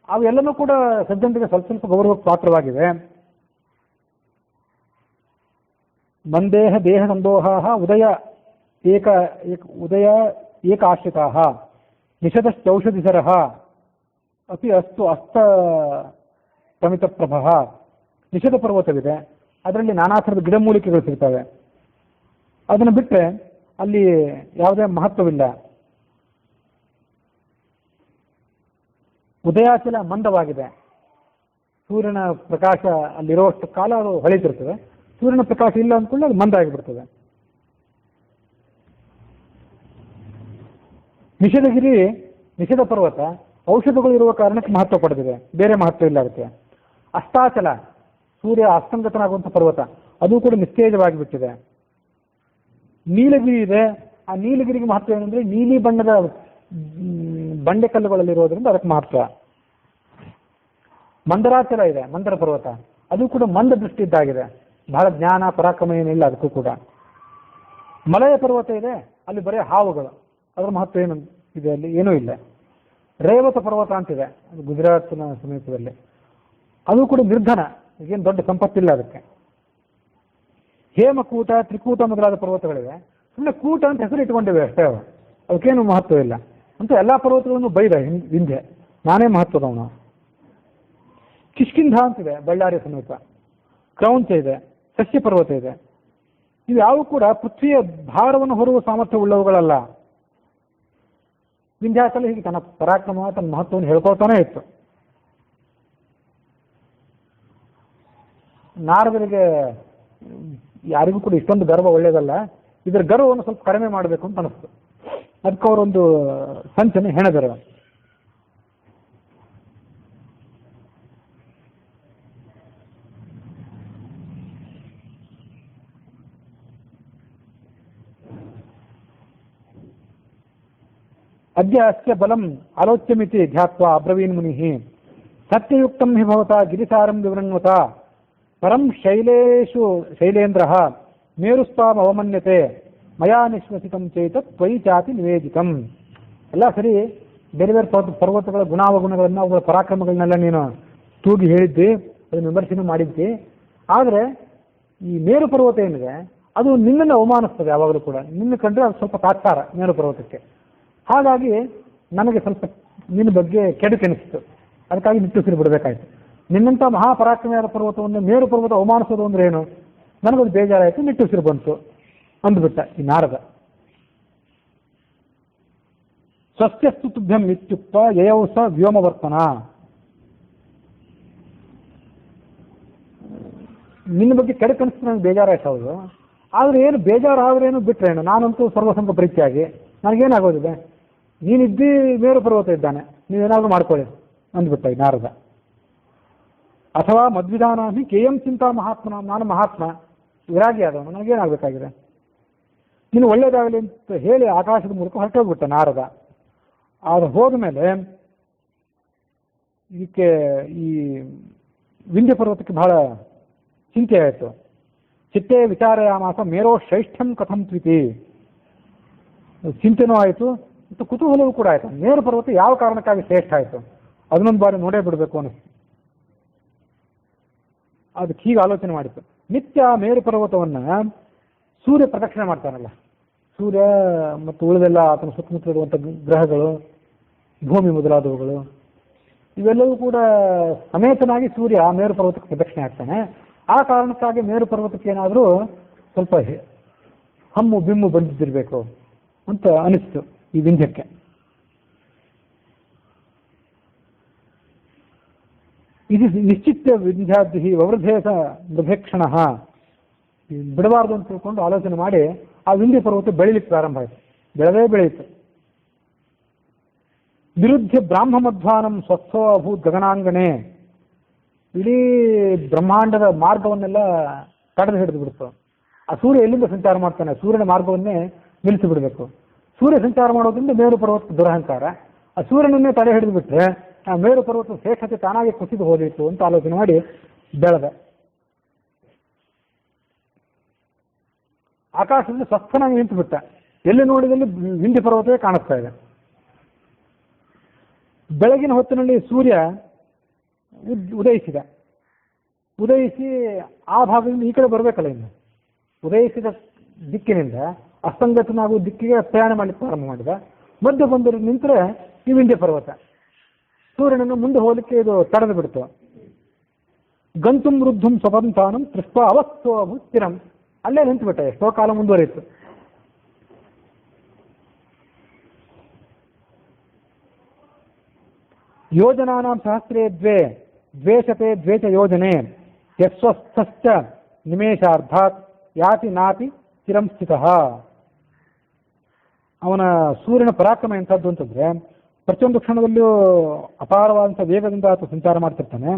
ಅವೆಲ್ಲನೂ ಕೂಡ ಸಜ್ಜನರಿಗೆ ಸ್ವಲ್ಪ ಸ್ವಲ್ಪ ಗೌರವಕ್ಕೆ ಪಾತ್ರವಾಗಿವೆ. ಮಂದೇಹ ದೇಹ ಸಂದೋಹಾ ಉದಯ ಏಕಾಶ್ರಿತಾ ನಿಷದಶ್ಚೌಷಧಿಸರ ಅಪಿ ಅಸ್ತು ಅಸ್ತ ಪ್ರಮಿತ ಪ್ರಭ. ನಿಷದ ಪರ್ವತವಿದೆ, ಅದರಲ್ಲಿ ನಾನಾ ಥರದ ಗಿಡಮೂಲಿಕೆಗಳು ಸಿಗ್ತವೆ. ಅದನ್ನು ಬಿಟ್ಟರೆ ಅಲ್ಲಿ ಯಾವುದೇ ಮಹತ್ವವಿಲ್ಲ. ಉದಯಾಚಲ ಮಂದವಾಗಿದೆ, ಸೂರ್ಯನ ಪ್ರಕಾಶ ಅಲ್ಲಿರುವಷ್ಟು ಕಾಲ ಅದು ಹೊಳಿತಿರ್ತದೆ. ಸೂರ್ಯನ ಪ್ರಕಾಶ ಇಲ್ಲ ಅಂದ್ಕೊಂಡು ಅದು ಮಂದ ಆಗಿಬಿಡ್ತದೆ. ನಿಷದಗಿರಿ, ನಿಷದ ಪರ್ವತ ಔಷಧಗಳು ಇರುವ ಕಾರಣಕ್ಕೆ ಮಹತ್ವ ಪಡೆದಿದೆ, ಬೇರೆ ಮಹತ್ವ ಇಲ್ಲ ಅದಕ್ಕೆ. ಅಷ್ಟಾಚಲ, ಸೂರ್ಯ ಅಸ್ತಂಗತನಾಗುವಂಥ ಪರ್ವತ, ಅದು ಕೂಡ ನಿಸ್ತೇಜವಾಗಿ ಬಿಟ್ಟಿದೆ. ನೀಲಗಿರಿ ಇದೆ, ಆ ನೀಲಗಿರಿಗೆ ಮಹತ್ವ ಏನಂದ್ರೆ ನೀಲಿ ಬಣ್ಣದ ಬಂಡೆಕಲ್ಲುಗಳಲ್ಲಿರೋದ್ರಿಂದ ಅದಕ್ಕೆ ಮಹತ್ವ. ಮಂದರಾಚಲ ಇದೆ, ಮಂದರ ಪರ್ವತ, ಅದು ಕೂಡ ಮಂದ ದೃಷ್ಟಿ ಇದ್ದಾಗಿದೆ, ಬಹಳ ಜ್ಞಾನ ಪರಾಕ್ರಮ ಏನಿಲ್ಲ ಅದಕ್ಕೂ ಕೂಡ. ಮಲಯ ಪರ್ವತ ಇದೆ, ಅಲ್ಲಿ ಬರೀ ಹಾವುಗಳು, ಅದರ ಮಹತ್ವ ಏನು ಇದೆ, ಅಲ್ಲಿ ಏನೂ ಇಲ್ಲ. ರೇವತ ಪರ್ವತ ಅಂತಿದೆ, ಅದು ಗುಜರಾತ್ನ ಸಮೀಪದಲ್ಲಿ. ಅದು ಕೂಡ ನಿರ್ಧನ, ಈಗೇನು ದೊಡ್ಡ ಸಂಪತ್ತಿಲ್ಲ ಅದಕ್ಕೆ. ಹೇಮಕೂಟ, ತ್ರಿಕೂಟ ಮೊದಲಾದ ಪರ್ವತಗಳಿವೆ. ಸುಮ್ಮನೆ ಕೂಟ ಅಂತ ಹೆಸರು ಇಟ್ಕೊಂಡಿವೆ ಅಷ್ಟೇ, ಅದಕ್ಕೇನು ಮಹತ್ವ ಇಲ್ಲ ಅಂತ. ಎಲ್ಲ ಪರ್ವತಗಳನ್ನು ಬೈದ ಹಿಂದೆ, ನಾನೇ ಮಹತ್ವದವನು. ಕಿಷ್ಕಿಂಧ ಅಂತಿದೆ ಬಳ್ಳಾರಿ ಸಮೀಪ. ಕ್ರೌಂಚ ಇದೆ, ಸಸ್ಯ ಪರ್ವತ ಇದೆ. ಇವ್ಯಾವು ಕೂಡ ಪೃಥ್ವಿಯ ಭಾರವನ್ನು ಹೊರುವ ಸಾಮರ್ಥ್ಯ ಉಳ್ಳವುಗಳಲ್ಲ. ವಿಂಧ್ಯಾಚಲ ಹೀಗೆ ತನ್ನ ಪರಾಕ್ರಮ, ತನ್ನ ಮಹತ್ವವನ್ನು ಹೇಳ್ಕೊಳ್ತಾನೆ ಇತ್ತು. ನಾರದರಿಗೆ ಯಾರಿಗೂ ಕೂಡ ಇಷ್ಟೊಂದು ಗರ್ವ ಒಳ್ಳೆಯದಲ್ಲ, ಇದರ ಗರ್ವವನ್ನು ಸ್ವಲ್ಪ ಕಡಿಮೆ ಮಾಡಬೇಕು ಅಂತ ಅನಿಸ್ತು. ಅದಕ್ಕೆ ಅವರೊಂದು ಸಂಚನೆ ಹೆಣೆದರು. ಅದ್ಯ ಅಸ್ಯ ಬಲಂ ಆಲೋಚ್ಯಮಿತಿ ಧ್ಯಾತ್ವಾ ಅಬ್ರವೀನ್ ಮುನಿ ಸತ್ಯಯುಕ್ತಂ ಹಿ ಭವತಾ ಗಿರಿಸಾರಂ ವಿವೃಣ್ವತ ಪರಂ ಶೈಲೇಂದ್ರ ಮೇರುಸ್ತಾಂ ಅವಮನ್ಯತೆ ಮಯಾ ನಿಶ್ವಸಿತಂ ಚೇತತ್ ತ್ವಯಿ ಚಾತಿ ನಿವೇದಿತಂ. ಎಲ್ಲ ಸರಿ, ಬೇರೆ ಬೇರೆ ಪರ್ವತಗಳ ಗುಣಾವಗುಣಗಳನ್ನು, ಅವುಗಳ ಪರಾಕ್ರಮಗಳನ್ನೆಲ್ಲ ನೀನು ತೂಗಿ ಹೇಳಿದ್ದಿ, ಅದನ್ನು ವಿಮರ್ಶನೆ ಮಾಡಿದ್ದಿ. ಆದರೆ ಈ ಮೇರು ಪರ್ವತ ಏನಿದೆ ಅದು ನಿನ್ನನ್ನು ಅವಮಾನಿಸ್ತದೆ. ಯಾವಾಗಲೂ ಕೂಡ ನಿನ್ನ ಕಂಡ್ರೆ ಅದು ಸ್ವಲ್ಪ ತಾತ್ಸಾರ ಮೇರು ಪರ್ವತಕ್ಕೆ. ಹಾಗಾಗಿ ನನಗೆ ಸ್ವಲ್ಪ ನಿನ್ನ ಬಗ್ಗೆ ಕೆಡುಕೆನಿಸ್ತು, ಅದಕ್ಕಾಗಿ ನಿಟ್ಟುಸಿರು ಬಿಡಬೇಕಾಯ್ತು. ನಿನ್ನಂಥ ಮಹಾಪರಾಕ್ರಮಿಯಾದ ಪರ್ವತವನ್ನು ಮೇರು ಪರ್ವತ ಅವಮಾನಿಸೋದು ಅಂದ್ರೆ ಏನು? ನನಗೊಂದು ಬೇಜಾರಾಯಿತು, ನಿಟ್ಟುಸಿರು ಬಂತು ಅಂದ್ಬಿಟ್ಟ ಈ ನಾರದ. ಸ್ವಸ್ಯಸ್ತು ತುಭ್ಯಂ ಇತ್ಯುಕ್ತ ಯಯೌ ಸ ವ್ಯೋಮವರ್ತನ. ನಿನ್ನ ಬಗ್ಗೆ ಕೆಡುಕನಿಸ್ತು, ನನಗೆ ಬೇಜಾರಾಯ್ತು. ಹೌದು, ಆದ್ರೆ ಏನು ಬೇಜಾರಾದ್ರೇನು ಬಿಟ್ರೇನು, ನಾನಂತೂ ಸರ್ವಸಂಗ ಪರಿಚಯಾಗಿ ನನಗೇನಾಗೋದಿದೆ. ನೀನಿದ್ದಿ, ಮೇರು ಪರ್ವತ ಇದ್ದಾನೆ, ನೀವೇನಾದ್ರೂ ಮಾಡ್ಕೊಳ್ಳಿ ಅಂದ್ಬಿಟ್ಟ ಈ ನಾರದ. ಅಥವಾ ಮದ್ವಿಧಾನಾಹಿ ಕೇಯಂ ಚಿಂತಾ ಮಹಾತ್ಮನ, ನಾನು ಮಹಾತ್ಮ ವಿರಾಗಿ ಆದವನು, ನನಗೇನಾಗಬೇಕಾಗಿದೆ, ನೀನು ಒಳ್ಳೇದಾಗಲಿ ಅಂತ ಹೇಳಿ ಆಕಾಶದ ಮೂಲಕ ಹೊರಟೋಗ್ಬಿಟ್ಟ ನಾರದ. ಅದು ಹೋದ ಮೇಲೆ ಇದಕ್ಕೆ ಈ ವಿಂಧ್ಯ ಪರ್ವತಕ್ಕೆ ಬಹಳ ಚಿಂತೆ ಆಯಿತು. ಚಿತ್ತೇ ವಿಚಾರಯಾಮಾಸ ಮೇರೋ ಶ್ರೇಷ್ಠಂ ಕಥಂ ತ್ವಿತಿ. ಚಿಂತೆನೂ ಆಯಿತು ಮತ್ತು ಕುತೂಹಲವೂ ಕೂಡ ಆಯಿತು. ಮೇರು ಪರ್ವತ ಯಾವ ಕಾರಣಕ್ಕಾಗಿ ಶ್ರೇಷ್ಠ ಆಯಿತು, ಅದನ್ನೊಂದು ಬಾರಿ ನೋಡೇ ಬಿಡಬೇಕು ಅನ್ನಿಸ್ತು. ಅದಕ್ಕೆ ಹೀಗೆ ಆಲೋಚನೆ ಮಾಡಿತ್ತು. ನಿತ್ಯ ಮೇರು ಪರ್ವತವನ್ನು ಸೂರ್ಯ ಪ್ರದಕ್ಷಿಣೆ ಮಾಡ್ತಾನಲ್ಲ, ಸೂರ್ಯ ಮತ್ತು ಉಳಿದೆಲ್ಲ ಆತನ ಸುತ್ತಮುತ್ತ ಇರುವಂಥ ಗ್ರಹಗಳು, ಭೂಮಿ ಮೊದಲಾದವುಗಳು, ಇವೆಲ್ಲವೂ ಕೂಡ ಸಮೇತನಾಗಿ ಸೂರ್ಯ ಮೇರು ಪರ್ವತಕ್ಕೆ ಪ್ರದಕ್ಷಿಣೆ ಆಗ್ತಾನೆ. ಆ ಕಾರಣಕ್ಕಾಗಿ ಮೇರು ಪರ್ವತಕ್ಕೆ ಏನಾದರೂ ಸ್ವಲ್ಪ ಹಮ್ಮು ಬಿಮ್ಮು ಬಂದಿದ್ದಿರಬೇಕು ಅಂತ ಅನಿಸ್ತು ಈ ವಿಂಧ್ಯಕ್ಕೆ. ಇದು ನಿಶ್ಚಿತ ವಿಂಧ್ಯಾದ್ರಿ ವವೃಧೇಸ ಮೃಧೇಕ್ಷಣ, ಬಿಡಬಾರ್ದು ಅಂತ ತಿಳ್ಕೊಂಡು ಆಲೋಚನೆ ಮಾಡಿ ಆ ವಿಂಧ್ಯ ಪರ್ವತ ಬೆಳಿಲಿಕ್ಕೆ ಪ್ರಾರಂಭ ಆಯಿತು. ಬೆಳೆಯಿತು. ವಿರುದ್ಧ ಬ್ರಾಹ್ಮ ಮಧ್ವಾನಂ ಸ್ವಸ್ಥೋ ಅಭೂತ್ ಗಗನಾಂಗಣೆ. ಇಡೀ ಬ್ರಹ್ಮಾಂಡದ ಮಾರ್ಗವನ್ನೆಲ್ಲ ತಡೆದು ಹಿಡಿದು ಬಿಡ್ತು. ಆ ಸೂರ್ಯ ಎಲ್ಲಿಂದ ಸಂಚಾರ ಮಾಡ್ತಾನೆ, ಸೂರ್ಯನ ಮಾರ್ಗವನ್ನೇ ನಿಲ್ಲಿಸಿ ಬಿಡಬೇಕು. ಸೂರ್ಯ ಸಂಚಾರ ಮಾಡೋದ್ರಿಂದ ಮೇರು ಪರ್ವತದ ದುರಹಂಕಾರ. ಆ ಸೂರ್ಯನನ್ನೇ ತಡೆ ಹಿಡಿದು ಬಿಟ್ರೆ ಆ ಮೇರು ಪರ್ವತದ ಶ್ರೇಷ್ಠತೆ ತಾನಾಗಿ ಕುಸಿದು ಹೋದಿತ್ತು ಅಂತ ಆಲೋಚನೆ ಮಾಡಿ ಬೆಳೆದ. ಆಕಾಶದಲ್ಲಿ ಸ್ವಸ್ಥನಾಗಿ ನಿಂತು ಬಿಟ್ಟ. ಎಲ್ಲಿ ನೋಡಿದಲ್ಲಿ ವಿಂಧ್ಯ ಪರ್ವತವೇ ಕಾಣಿಸ್ತಾ ಇದೆ. ಬೆಳಗಿನ ಹೊತ್ತಿನಲ್ಲಿ ಸೂರ್ಯ ಉದಯಿಸಿ ಆ ಭಾಗದಿಂದ ಈ ಕಡೆ ಬರಬೇಕಲ್ಲ. ಇನ್ನು ಉದಯಿಸಿದ ದಿಕ್ಕಿನಿಂದ ಅಸ್ತಂಗತನಾಗುವ ದಿಕ್ಕಿಗೆ ಪ್ರಯಾಣ ಮಾಡಲಿಕ್ಕೆ ಪ್ರಾರಂಭ ಮಾಡಿದ. ಮಧ್ಯ ಬಂದು ನಿಂತರೆ ಈ ವಿಂಧ್ಯ ಪರ್ವತ. ಸೂರ್ಯನನ್ನು ಮುಂದೆ ಹೋಗಲಿಕ್ಕೆ ಇದು ತಡೆದು ಬಿಡ್ತು. ಗಂತುಂ ವೃದ್ಧಂ ಸ್ವಪಂಥಾನಂ ತೃಷ್ಟ ಅವಸ್ಥೋ ಸ್ಥಿರಂ. ಅಲ್ಲೇ ನಿಂತು ಬಿಟ್ಟ. ಎಷ್ಟೋ ಕಾಲ ಮುಂದುವರಿಯಿತು. ಯೋಜನಾನಾಂ ಸಹಸ್ರೇ ದ್ವೇಷತೆ ದ್ವೇಷ ಯೋಜನೆ ಯಸ್ವಸ್ಥಶ್ಚ ನಿಮೇಷಾರ್ಧಾತ್ ಯಾತಿ ನಾತಿ ಚಿರಂ ಸ್ಥಿತಃ. ಅವನ ಸೂರ್ಯನ ಪರಾಕ್ರಮ ಎಂಥದ್ದು ಅಂತಂದ್ರೆ ಪ್ರತಿಯೊಂದು ಕ್ಷಣದಲ್ಲಿಯೂ ಅಪಾರವಾದಂಥ ವೇಗದಿಂದ ಆತ ಸಂಚಾರ ಮಾಡ್ತಿರ್ತಾನೆ.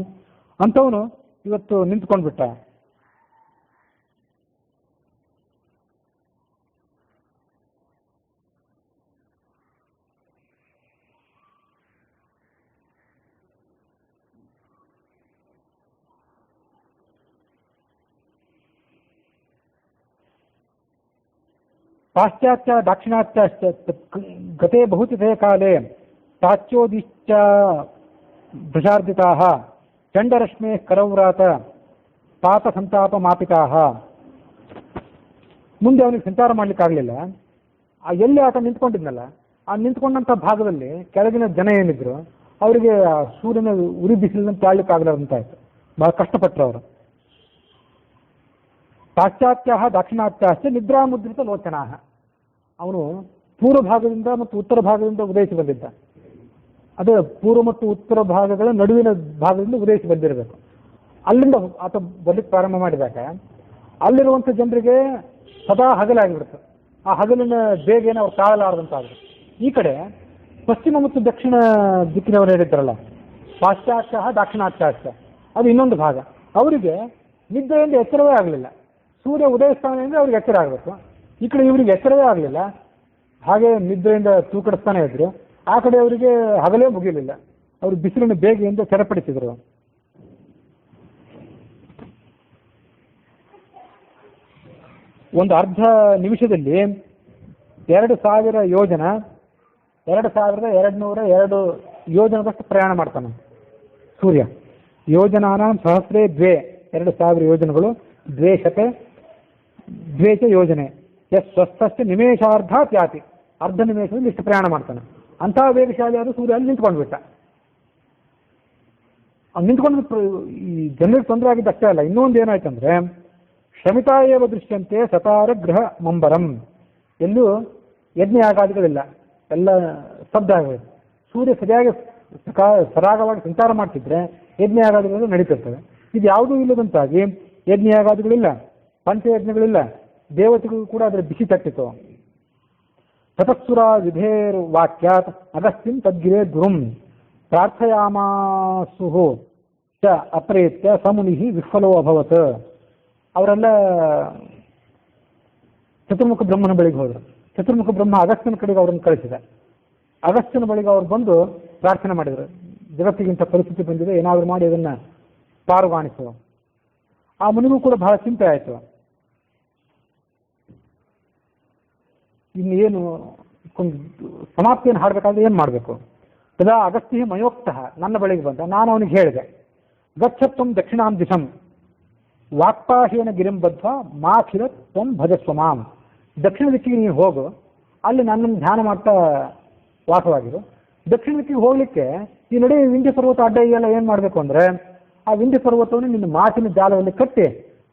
ಅಂಥವನು ಇವತ್ತು ನಿಂತ್ಕೊಂಡ್ಬಿಟ್ಟ. ಪಾಶ್ಚಾತ್ಯ ದಾಕ್ಷಿಣಾತ್ಯಶ್ಚ ಗತೆ ಬಹುತಿಥೇ ಕಾಲೇ ಪ್ರಾಚ್ಯೋದಿಶ್ಚ ಭೃಶಾರ್ದಿತಾಃ ಚಂಡರಶ್ಮೇ ಕರವ್ರಾತ ಪಾಪ ಸಂತಾಪ ಮಾಪಿತಾಃ. ಮುಂದೆ ಅವನಿಗೆ ಸಂಚಾರ ಮಾಡ್ಲಿಕ್ಕಾಗಲಿಲ್ಲ. ಎಲ್ಲಿ ಆತ ನಿಂತ್ಕೊಂಡಿದ್ನಲ್ಲ, ಆ ನಿಂತ್ಕೊಂಡಂಥ ಭಾಗದಲ್ಲಿ ಕೆಳಗಿನ ಜನ ಏನಿದ್ರು ಅವರಿಗೆ ಸೂರ್ಯನ ಉರಿ ಬಿಸಿಲನ್ನು ತಾಳ್ಲಿಕ್ಕಾಗಲಾರಂತಾಯ್ತು. ಬಹಳ ಕಷ್ಟಪಟ್ಟರು ಅವರು. ಪಾಶ್ಚಾತ್ಯ ದಾಕ್ಷಿಣಾತ್ಯಾಶ್ಚ ನಿದ್ರಾಮುದ್ರಿತ ಲೋಚನಾ. ಅವನು ಪೂರ್ವ ಭಾಗದಿಂದ ಮತ್ತು ಉತ್ತರ ಭಾಗದಿಂದ ಉದಯಿಸಿ ಬಂದಿದ್ದ. ಅದೇ ಪೂರ್ವ ಮತ್ತು ಉತ್ತರ ಭಾಗಗಳ ನಡುವಿನ ಭಾಗದಿಂದ ಉದಯಿಸಿ ಬಂದಿರಬೇಕು. ಅಲ್ಲಿಂದ ಆತ ಬರ್ಲಿಕ್ಕೆ ಪ್ರಾರಂಭ ಮಾಡಿದಾಗ ಅಲ್ಲಿರುವಂಥ ಜನರಿಗೆ ಸದಾ ಹಗಲಾಗಿಬಿಡುತ್ತೆ. ಆ ಹಗಲಿನ ಬೇಗೇನೆ ಅವ್ರು ತಾಳಲಾರದಂತಾಗುತ್ತೆ. ಈ ಕಡೆ ಪಶ್ಚಿಮ ಮತ್ತು ದಕ್ಷಿಣ ದಿಕ್ಕಿನವರು ಹೇಳಿದ್ರಲ್ಲ, ಪಾಶ್ಚಾತ್ಯ ದಾಕ್ಷಿಣಾತ್ಯಾಶ್ಚ, ಅದು ಇನ್ನೊಂದು ಭಾಗ. ಅವರಿಗೆ ನಿದ್ದೆಯಿಂದ ಎಚ್ಚರವೇ ಆಗಲಿಲ್ಲ. ಸೂರ್ಯ ಉದಯಿಸ್ತಾನೆ ಅಂದರೆ ಅವ್ರಿಗೆ ಎಚ್ಚರ ಆಗಬೇಕು. ಈ ಕಡೆ ಇವರಿಗೆ ಎಚ್ಚರವೇ ಆಗಲಿಲ್ಲ. ಹಾಗೆ ನಿದ್ದೆಯಿಂದ ತೂಕಡಿಸ್ತಾನೆ ಇದ್ರು. ಆ ಕಡೆ ಅವರಿಗೆ ಹಗಲೇ ಮುಗಿಯಲಿಲ್ಲ. ಅವರು ಬಿಸಿಲಿನ ಬೇಗೆಯಿಂದ ಚಡಪಡಿಸಿದ್ರು. ಒಂದು ಅರ್ಧ ನಿಮಿಷದಲ್ಲಿ 2000 ಯೋಜನ, 2202 ಯೋಜನದಷ್ಟು ಪ್ರಯಾಣ ಮಾಡ್ತಾನೆ ಸೂರ್ಯ. ಯೋಜನಾನ ಸಹಸ್ರೇ ದ್ವೇ, 2000 ಯೋಜನೆಗಳು, ದ್ವೇಷತೆ ದ್ವೇಷ ಯೋಜನೆ, ಸ್ವಸ್ಥಶ್ಚ ನಿಮೇಷಾರ್ಧ ತ್ಯಾತಿ, ಅರ್ಧ ನಿಮೇಷದಲ್ಲಿ ಇಷ್ಟು ಪ್ರಯಾಣ ಮಾಡ್ತಾನೆ. ಅಂತಹ ವೇಗಶಾಲಿ ಆದ ಸೂರ್ಯ ಅಲ್ಲಿ ನಿಂತ್ಕೊಂಡ್ಬಿಟ್ಟ. ನಿಂತ್ಕೊಂಡು ಈ ಜನರಿಗೆ ತೊಂದರೆ ಆಗಿದ್ದು ಅಷ್ಟೇ ಅಲ್ಲ, ಇನ್ನೊಂದು ಏನಾಯ್ತಂದ್ರೆ ಶಮಿತಾ ಏವ ದೃಶ್ಯಂತೆ ಸತಾರ ಗೃಹ ಮಂಬರಂ. ಎಲ್ಲೂ ಯಜ್ಞಯಾಗಾದಿಗಳಿಲ್ಲ, ಎಲ್ಲ ಸ್ತಬ್ಧ ಆಗೋದು. ಸೂರ್ಯ ಸರಿಯಾಗಿ ಸರಾಗವಾಗಿ ಸಂಚಾರ ಮಾಡ್ತಿದ್ರೆ ಯಜ್ಞಯಾಗಾದಿಗಳು ನಡೀತಿರ್ತವೆ. ಇದು ಯಾವುದೂ ಇಲ್ಲದಂತಾಗಿ ಯಜ್ಞಯಾಗಾದಿಗಳಿಲ್ಲ, ಪಂಚಯಜ್ಞಗಳಿಲ್ಲ, ದೇವತೆಗಳು ಕೂಡ ಅದರ ಬಿಸಿ ತಟ್ಟಿತು. ತತಸ್ಸುರ ವಿಧೇರ್ ವಾಕ್ಯಾತ್ ಅಗಸ್ತ್ಯಂ ತದ್ಗಿರೇ ಗುರುಂ ಪ್ರಾರ್ಥಯಾಮಾಸುಹು ಚ ಅಪ್ರೇತ್ಯ ಸಮುನಿ ವಿಫಲೋ ಅಭವತ್. ಅವರೆಲ್ಲ ಚತುರ್ಮುಖ ಬ್ರಹ್ಮನ ಬಳಿಗೆ ಹೋದರು. ಚತುರ್ಮುಖ ಬ್ರಹ್ಮ ಅಗಸ್ತ್ಯನ ಕಡೆಗೆ ಅವರನ್ನು ಕಳಿಸಿದ. ಅಗಸ್ತ್ಯನ ಬಳಿಗೆ ಅವ್ರು ಬಂದು ಪ್ರಾರ್ಥನೆ ಮಾಡಿದರು, ಜಗತ್ತಿಗಿಂತ ಪರಿಸ್ಥಿತಿ ಬಂದಿದೆ, ಏನಾದರೂ ಮಾಡಿ ಅದನ್ನು ಪಾರುಗಾಣಿಸುವ. ಆ ಮುನಿಗೂ ಕೂಡ ಬಹಳ ಚಿಂತೆ ಆಯಿತು. ಇನ್ನು ಏನು ಸಮಾಪ್ತಿಯನ್ನು ಹಾಡಬೇಕಾದ್ರೆ ಏನು ಮಾಡಬೇಕು? ತದಾ ಅಗಸ್ತ್ಯ ಮಯೋಕ್ತಃ, ನನ್ನ ಬಳಿಗೆ ಬಂದ. ನಾನು ಅವನಿಗೆ ಹೇಳಿದೆ, ಗಚ್ಚತ್ವಂ ದಕ್ಷಿಣಾಂ ದಿಶಂ ವಾಕ್ಪಾಹೇನ ಗಿರಿಂ ಬದ್ಧ ಮಾಖಿಲ ತ್ವಂ ಭಜಸ್ವ ಮಾಂ. ದಕ್ಷಿಣ ದಿಕ್ಕಿಗೆ ನೀವು ಹೋಗು, ಅಲ್ಲಿ ನನ್ನನ್ನು ಧ್ಯಾನ ಮಾಡ್ತಾ ವಾಸವಾಗಿರು. ದಕ್ಷಿಣ ದಿಕ್ಕಿಗೆ ಹೋಗ್ಲಿಕ್ಕೆ ಈ ನಡೆ ವಿಂಧ್ಯ ಪರ್ವತ ಅಡ್ಡ ಇದೆಯಲ್ಲ, ಏನು ಮಾಡಬೇಕು ಅಂದರೆ ಆ ವಿಂಧ್ಯ ಪರ್ವತವನ್ನು ನಿನ್ನ ಮಾತಿನ ಜಾಲದಲ್ಲಿ ಕಟ್ಟಿ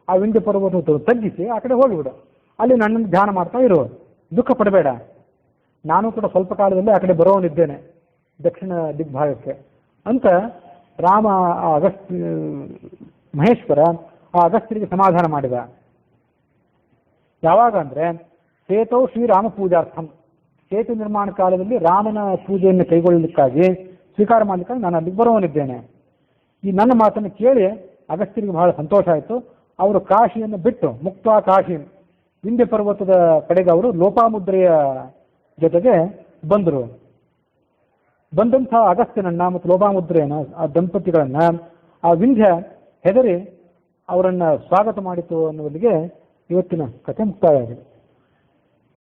ಆ ವಿಂಧ್ಯ ಪರ್ವತವನ್ನು ತಗ್ಗಿಸಿ ಆ ಕಡೆ ಹೋಗಿಬಿಡು. ಅಲ್ಲಿ ನನ್ನನ್ನು ಧ್ಯಾನ ಮಾಡ್ತಾ ಇರು, ದುಃಖ ಪಡಬೇಡ. ನಾನು ಕೂಡ ಸ್ವಲ್ಪ ಕಾಲದಲ್ಲಿ ಆ ಕಡೆ ಬರೋನಿದ್ದೇನೆ ದಕ್ಷಿಣ ದಿಗ್ಭಾಗಕ್ಕೆ ಅಂತ ರಾಮ ಮಹೇಶ್ವರ ಆ ಅಗಸ್ತ್ಯರಿಗೆ ಸಮಾಧಾನ ಮಾಡಿದ. ಯಾವಾಗ ಅಂದರೆ ಸೇತೌ ಶ್ರೀರಾಮ ಪೂಜಾರ್ಥಂ, ಸೇತು ನಿರ್ಮಾಣ ಕಾಲದಲ್ಲಿ ರಾಮನ ಪೂಜೆಯನ್ನು ಕೈಗೊಳ್ಳಲಿಕ್ಕಾಗಿ ಸ್ವೀಕಾರ ಮಾಡಲಿಕ್ಕಾಗಿ ನಾನು ಅಲ್ಲಿಗೆ ಬರೋನಿದ್ದೇನೆ. ಈ ನನ್ನ ಮಾತನ್ನು ಕೇಳಿ ಅಗಸ್ತ್ಯರಿಗೆ ಬಹಳ ಸಂತೋಷ ಆಯಿತು. ಅವರು ಕಾಶಿಯನ್ನು ಬಿಟ್ಟು ಮುಕ್ತ ಕಾಶಿ ವಿಂಧ್ಯ ಪರ್ವತದ ಕಡೆಗೆ ಅವರು ಲೋಪಾಮುದ್ರೆಯ ಜೊತೆಗೆ ಬಂದರು. ಬಂದಂಥ ಅಗಸ್ತ್ಯನನ್ನ ಮತ್ತು ಲೋಪಾಮುದ್ರೆಯನ್ನ, ಆ ದಂಪತಿಗಳನ್ನ ಆ ವಿಂಧ್ಯ ಹೆದರಿ ಅವರನ್ನು ಸ್ವಾಗತ ಮಾಡಿತು ಅನ್ನುವಲ್ಲಿಗೆ ಇವತ್ತಿನ ಕಥೆ ಮುಕ್ತಾಯ ಆಗಿದೆ.